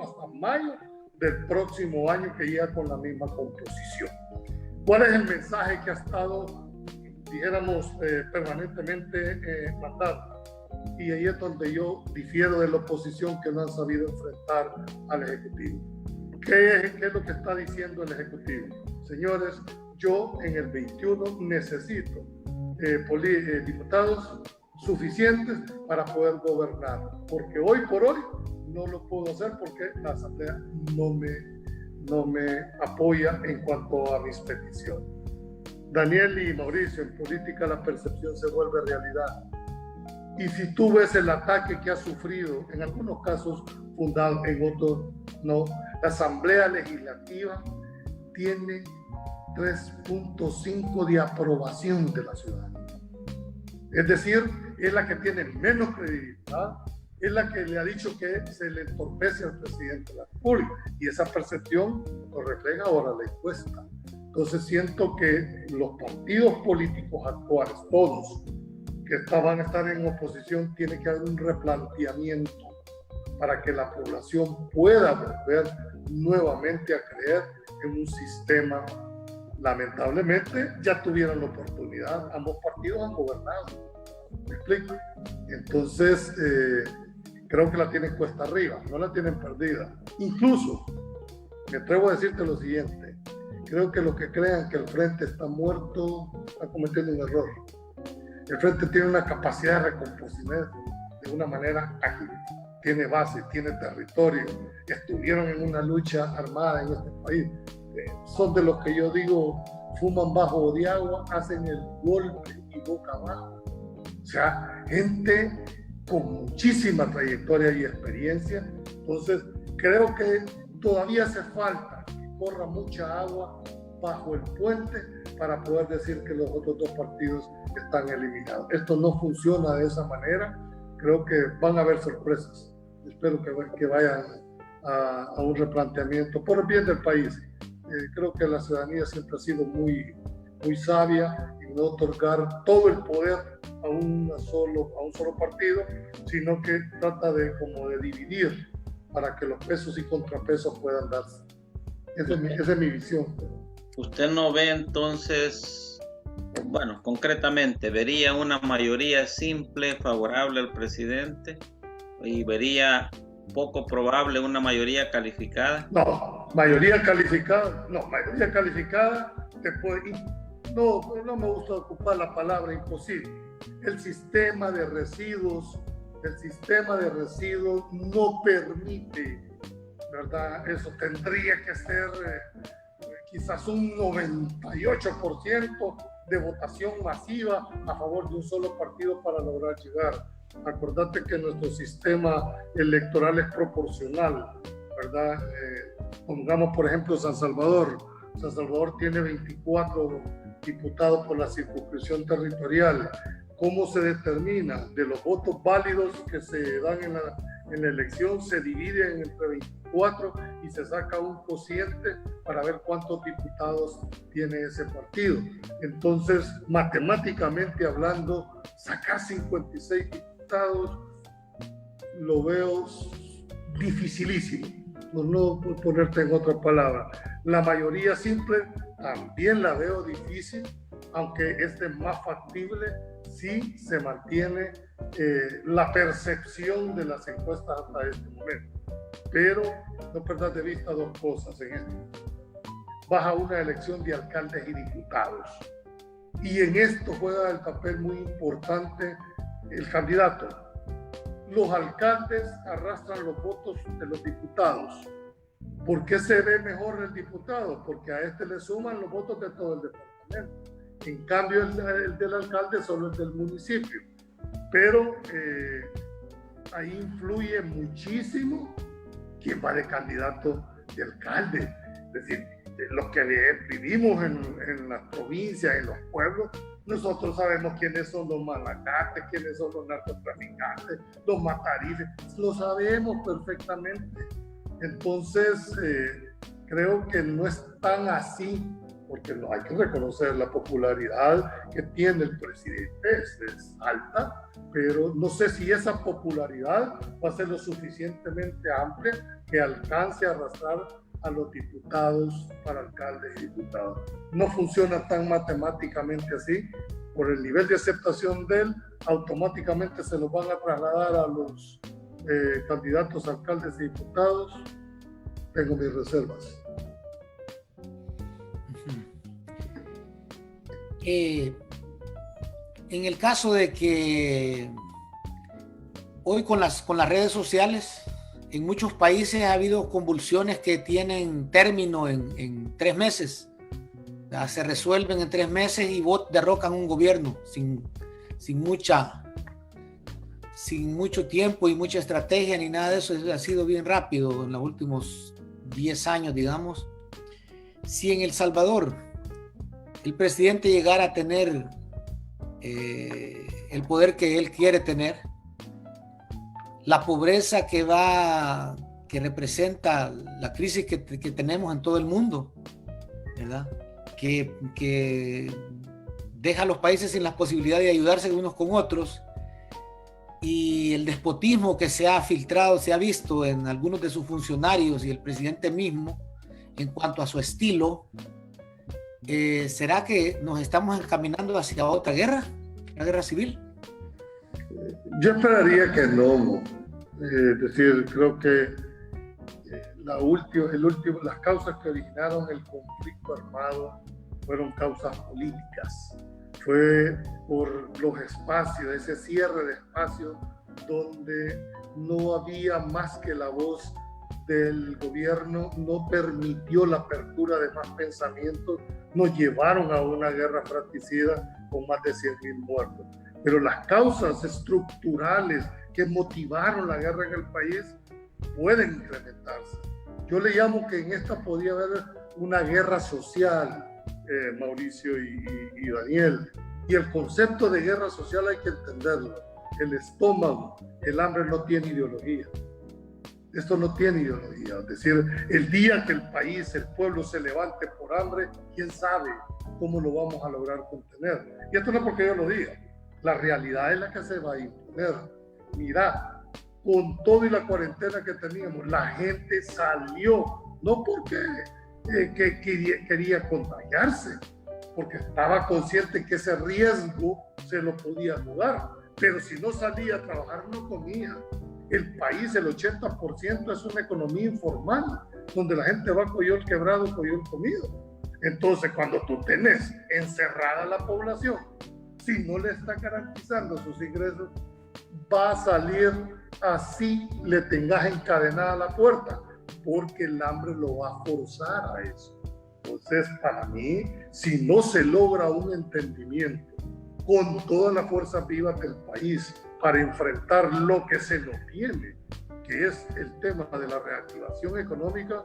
hasta mayo del próximo año, que llega con la misma composición. ¿Cuál es el mensaje que ha estado, dijéramos, permanentemente mandando? Y ahí es donde yo difiero de la oposición, que no han sabido enfrentar al Ejecutivo. ¿Qué es lo que está diciendo el Ejecutivo? Señores, yo en el 21 necesito diputados suficientes para poder gobernar, porque hoy por hoy no lo puedo hacer porque la Asamblea no me apoya en cuanto a mis peticiones. Daniel y Mauricio, en política la percepción se vuelve realidad. Y si tú ves el ataque que ha sufrido, en algunos casos fundado, en otros no, la Asamblea Legislativa tiene 3.5 de aprobación de la ciudadanía. Es decir, es la que tiene menos credibilidad, es la que le ha dicho que se le entorpece al presidente de la República, y esa percepción lo refleja ahora la encuesta. Entonces siento que los partidos políticos actuales, todos que van a estar en oposición, tiene que haber un replanteamiento para que la población pueda volver nuevamente a creer en un sistema. Lamentablemente ya tuvieron la oportunidad, ambos partidos han gobernado, ¿me explico? Entonces creo que la tienen cuesta arriba, no la tienen perdida. Incluso me atrevo a decirte lo siguiente: creo que los que crean que el Frente está muerto están cometiendo un error. El Frente tiene una capacidad de recomponer de una manera ágil, tiene base, tiene territorio, estuvieron en una lucha armada en este país. Son de los que yo digo, fuman bajo de agua, hacen el golpe y boca abajo. O sea, gente con muchísima trayectoria y experiencia. Entonces, creo que todavía hace falta que corra mucha agua bajo el puente para poder decir que los otros dos partidos están eliminados. Esto no funciona de esa manera. Creo que van a haber sorpresas. Espero que vayan a un replanteamiento por el bien del país. Creo que la ciudadanía siempre ha sido muy sabia en no otorgar todo el poder a un solo partido, sino que trata de dividir para que los pesos y contrapesos puedan darse. Esa es mi visión. ¿Usted no ve entonces, bueno, concretamente, vería una mayoría simple favorable al presidente y vería poco probable una mayoría calificada? Mayoría calificada, no me gusta ocupar la palabra imposible. El sistema de residuos no permite, ¿verdad? Eso tendría que ser quizás un 98% de votación masiva a favor de un solo partido para lograr llegar. Acordate que nuestro sistema electoral es proporcional, ¿verdad? Pongamos por ejemplo San Salvador. San Salvador tiene 24 diputados por la circunscripción territorial. ¿Cómo se determina? De los votos válidos que se dan en la elección, se dividen entre 24 y se saca un cociente para ver cuántos diputados tiene ese partido. Entonces, matemáticamente hablando, sacar 56 diputados lo veo dificilísimo, por no ponerte en otra palabra. La mayoría simple también la veo difícil, aunque este es más factible si se mantiene la percepción de las encuestas hasta este momento. Pero no perdas de vista dos cosas en esto. Vas a una elección de alcaldes y diputados, y en esto juega el papel muy importante el candidato. Los alcaldes arrastran los votos de los diputados. ¿Por qué se ve mejor el diputado? Porque a este le suman los votos de todo el departamento. En cambio, el del alcalde solo es del municipio. Pero ahí influye muchísimo quién va de candidato de alcalde. Es decir, los que vivimos en las provincias, en los pueblos, nosotros sabemos quiénes son los malacates, quiénes son los narcotraficantes, los matarifes, lo sabemos perfectamente. Entonces, creo que no es tan así, porque no hay que reconocer la popularidad que tiene el presidente, es alta, pero no sé si esa popularidad va a ser lo suficientemente amplia que alcance a arrastrar a los diputados para alcaldes y diputados. No funciona tan matemáticamente así. Por el nivel de aceptación de él, automáticamente se los van a trasladar a los candidatos a alcaldes y diputados. Tengo mis reservas. En el caso de que hoy con las redes sociales, en muchos países ha habido convulsiones que tienen término en 3 meses. Se resuelven en 3 meses y derrocan un gobierno sin mucho tiempo y mucha estrategia ni nada de eso. Ha sido bien rápido en los últimos 10 años, digamos. Si en El Salvador el presidente llegara a tener el poder que él quiere tener, la pobreza que representa la crisis que tenemos en todo el mundo, ¿verdad? Que deja a los países sin la posibilidad de ayudarse unos con otros, y el despotismo que se ha filtrado, se ha visto en algunos de sus funcionarios y el presidente mismo en cuanto a su estilo, ¿será que nos estamos encaminando hacia otra guerra, la guerra civil? Yo esperaría que no. Es decir, creo que las causas que originaron el conflicto armado fueron causas políticas. Fue por los espacios, ese cierre de espacios donde no había más que la voz del gobierno, no permitió la apertura de más pensamientos, nos llevaron a una guerra fratricida con más de 100,000 muertos. Pero las causas estructurales que motivaron la guerra en el país pueden incrementarse. Yo le llamo que en esta podría haber una guerra social, Mauricio y Daniel. Y el concepto de guerra social hay que entenderlo. El estómago, el hambre no tiene ideología. Esto no tiene ideología. Es decir, el día que el país, el pueblo se levante por hambre, quién sabe cómo lo vamos a lograr contener. Y esto no es porque yo lo diga. La realidad es la que se va a imponer. Mira, con todo y la cuarentena que teníamos, la gente salió, no porque quería contagiarse, porque estaba consciente que ese riesgo se lo podía jugar, pero si no salía a trabajar no comía. El país, el 80% es una economía informal, donde la gente va coyol quebrado, coyol comido. Entonces, cuando tú tenés encerrada la población, si no le está garantizando sus ingresos, va a salir así le tengas encadenada la puerta, porque el hambre lo va a forzar a eso. Entonces, para mí, si no se logra un entendimiento con todas las fuerzas vivas del país para enfrentar lo que se nos viene, que es el tema de la reactivación económica,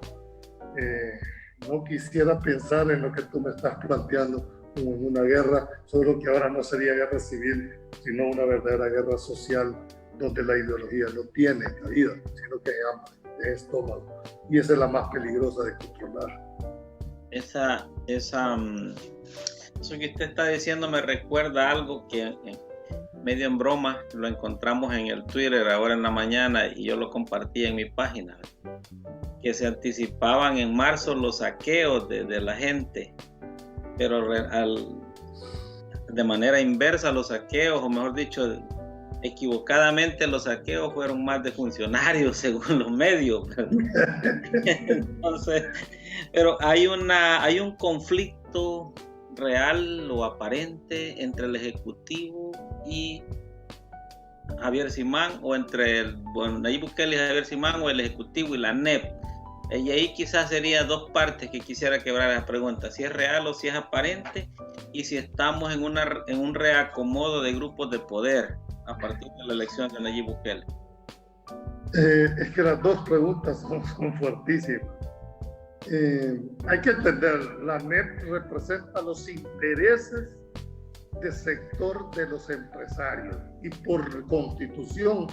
no quisiera pensar en lo que tú me estás planteando como en una guerra, solo que ahora no sería guerra civil, sino una verdadera guerra social, donde la ideología no tiene cabida, sino que es hambre, es estómago, y esa es la más peligrosa de controlar. Eso que usted está diciendo me recuerda algo que medio en broma, lo encontramos en el Twitter ahora en la mañana y yo lo compartí en mi página, que se anticipaban en marzo los saqueos de la gente, pero de manera inversa los saqueos, o mejor dicho, equivocadamente los saqueos fueron más de funcionarios según los medios. Entonces, pero hay un conflicto real o aparente entre el Ejecutivo y Javier Simán, o entre Nayib Bukele y Javier Simán, o el Ejecutivo y la NEP. Y ahí quizás sería dos partes que quisiera quebrar la pregunta, si es real o si es aparente, y si estamos en un reacomodo de grupos de poder a partir de la elección de Nayib Bukele. Es que las dos preguntas son fuertísimas. Hay que entender, la NEP representa los intereses del sector de los empresarios y por constitución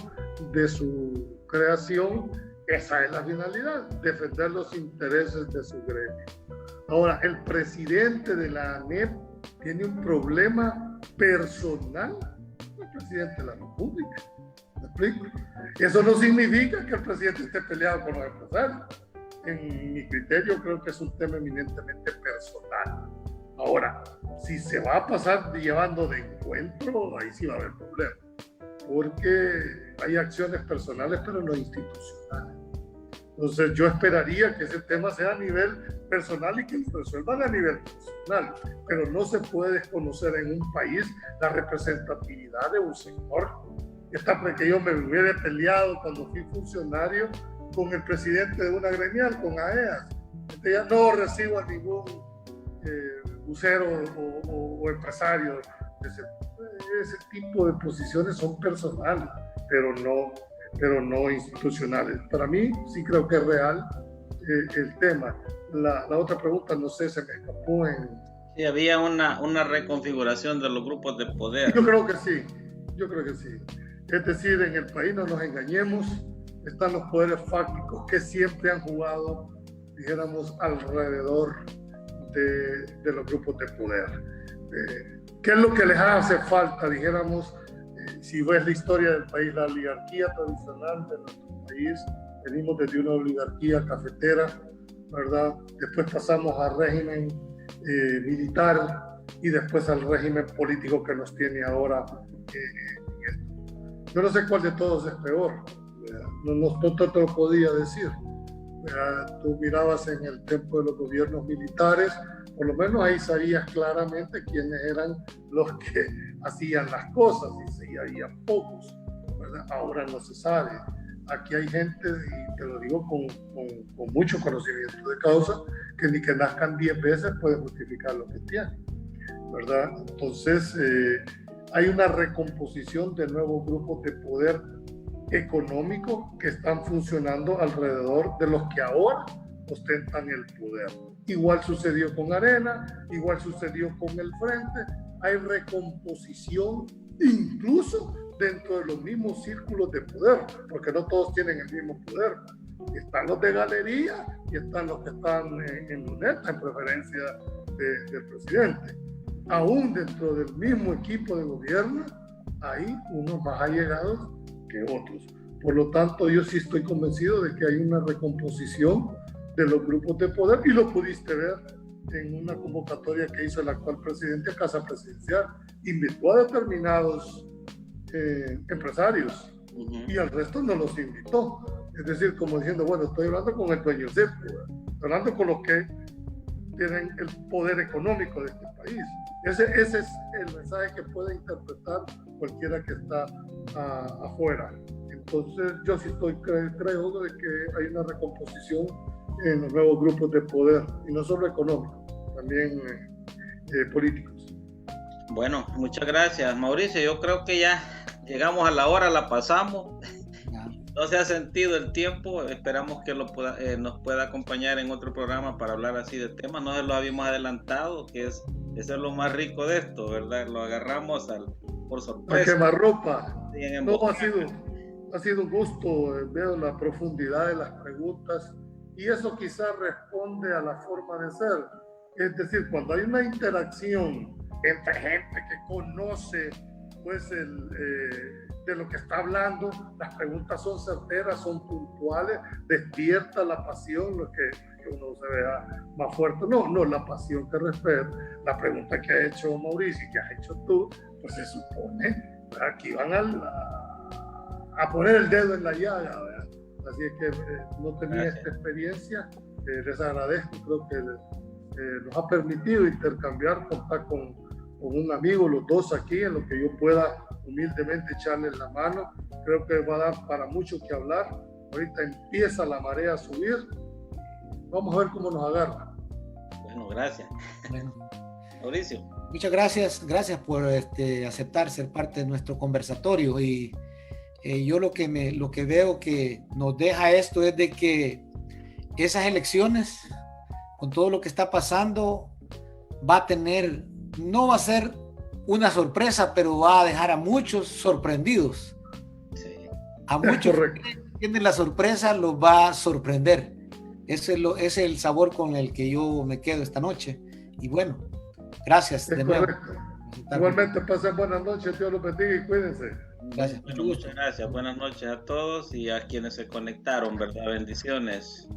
de su creación, esa es la finalidad, defender los intereses de su gremio. Ahora, el presidente de la NEP tiene un problema personal con el presidente de la República. ¿Me explico? Eso no significa que el presidente esté peleado con los empresarios. En mi criterio creo que es un tema eminentemente personal. Ahora, si se va a pasar llevando de encuentro, ahí sí va a haber problemas, porque hay acciones personales pero no institucionales. Entonces yo esperaría que ese tema sea a nivel personal y que se resuelvan a nivel personal, pero no se puede desconocer en un país la representatividad de un sector. Que yo me hubiera peleado cuando fui funcionario con el presidente de una gremial, con AEAS. Ya no recibo a ningún vocero o empresario. Ese tipo de posiciones son personales, pero no institucionales. Para mí sí creo que es real el tema. La otra pregunta, no sé, se me escapó Sí, había una reconfiguración de los grupos de poder. Yo creo que sí. Es decir, en el país, no nos engañemos, están los poderes fácticos que siempre han jugado, dijéramos, alrededor de los grupos de poder. ¿Qué es lo que les hace falta? Dijéramos, si ves la historia del país, la oligarquía tradicional de nuestro país, venimos desde una oligarquía cafetera, ¿verdad? Después pasamos al régimen militar y después al régimen político que nos tiene ahora. Yo no sé cuál de todos es peor, no te lo podía decir. Tú mirabas en el tiempo de los gobiernos militares, por lo menos ahí sabías claramente quiénes eran los que hacían las cosas, y había pocos, ¿verdad? Ahora no se sabe. Aquí hay gente, y te lo digo con mucho conocimiento de causa, que ni que nazcan 10 veces pueden justificar lo que tienen, ¿verdad? Entonces, hay una recomposición de nuevos grupos de poder económico que están funcionando alrededor de los que ahora ostentan el poder. Igual sucedió con Arena, igual sucedió con el Frente. Hay recomposición incluso dentro de los mismos círculos de poder, porque no todos tienen el mismo poder. Están los de galería y están los que están en luneta, en preferencia del presidente. Aún dentro del mismo equipo de gobierno hay unos más allegados que otros. Por lo tanto, yo sí estoy convencido de que hay una recomposición de los grupos de poder, y lo pudiste ver en una convocatoria que hizo el actual presidente a Casa Presidencial. Invitó a determinados empresarios y al resto no los invitó. Es decir, como diciendo, bueno, estoy hablando con el dueño del círculo, estoy hablando con los que tienen el poder económico de este país. Ese es el mensaje que puede interpretar cualquiera que está afuera. Entonces, yo sí creo de que hay una recomposición en los nuevos grupos de poder, y no solo económicos, también políticos. Bueno, muchas gracias, Mauricio. Yo creo que ya llegamos a la hora, la pasamos. No se ha sentido el tiempo. Esperamos que nos pueda acompañar en otro programa para hablar así de temas. No se lo habíamos adelantado, que eso es lo más rico de esto, ¿verdad? Lo agarramos por sorpresa. A quemarropa. No, ha sido un gusto. Veo la profundidad de las preguntas, y eso quizás responde a la forma de ser. Es decir, cuando hay una interacción entre gente que conoce pues de lo que está hablando. Las preguntas son certeras, son puntuales, despierta la pasión, lo que uno se vea más fuerte. No, la pasión que respeta. La pregunta que ha hecho Mauricio y que has hecho tú, pues se supone aquí van a poner el dedo en la llaga, ¿verdad? Así es que no tenía esta experiencia. Les agradezco, creo que nos ha permitido intercambiar, contar con un amigo, los dos aquí, en lo que yo pueda humildemente echarles la mano. Creo que va a dar para mucho que hablar. Ahorita empieza la marea a subir. Vamos a ver cómo nos agarra. Bueno, gracias. Bueno. Mauricio. Muchas gracias por aceptar ser parte de nuestro conversatorio. Y yo lo que veo que nos deja esto es de que esas elecciones, con todo lo que está pasando, no va a ser una sorpresa, pero va a dejar a muchos sorprendidos. Sí. A muchos que tienen la sorpresa los va a sorprender. Ese es el sabor con el que yo me quedo esta noche. Y bueno, gracias de nuevo. Igualmente, pasen buenas noches, Dios los bendiga y cuídense. Gracias. Bueno, muchas gracias. Buenas noches a todos y a quienes se conectaron, ¿verdad? Bendiciones.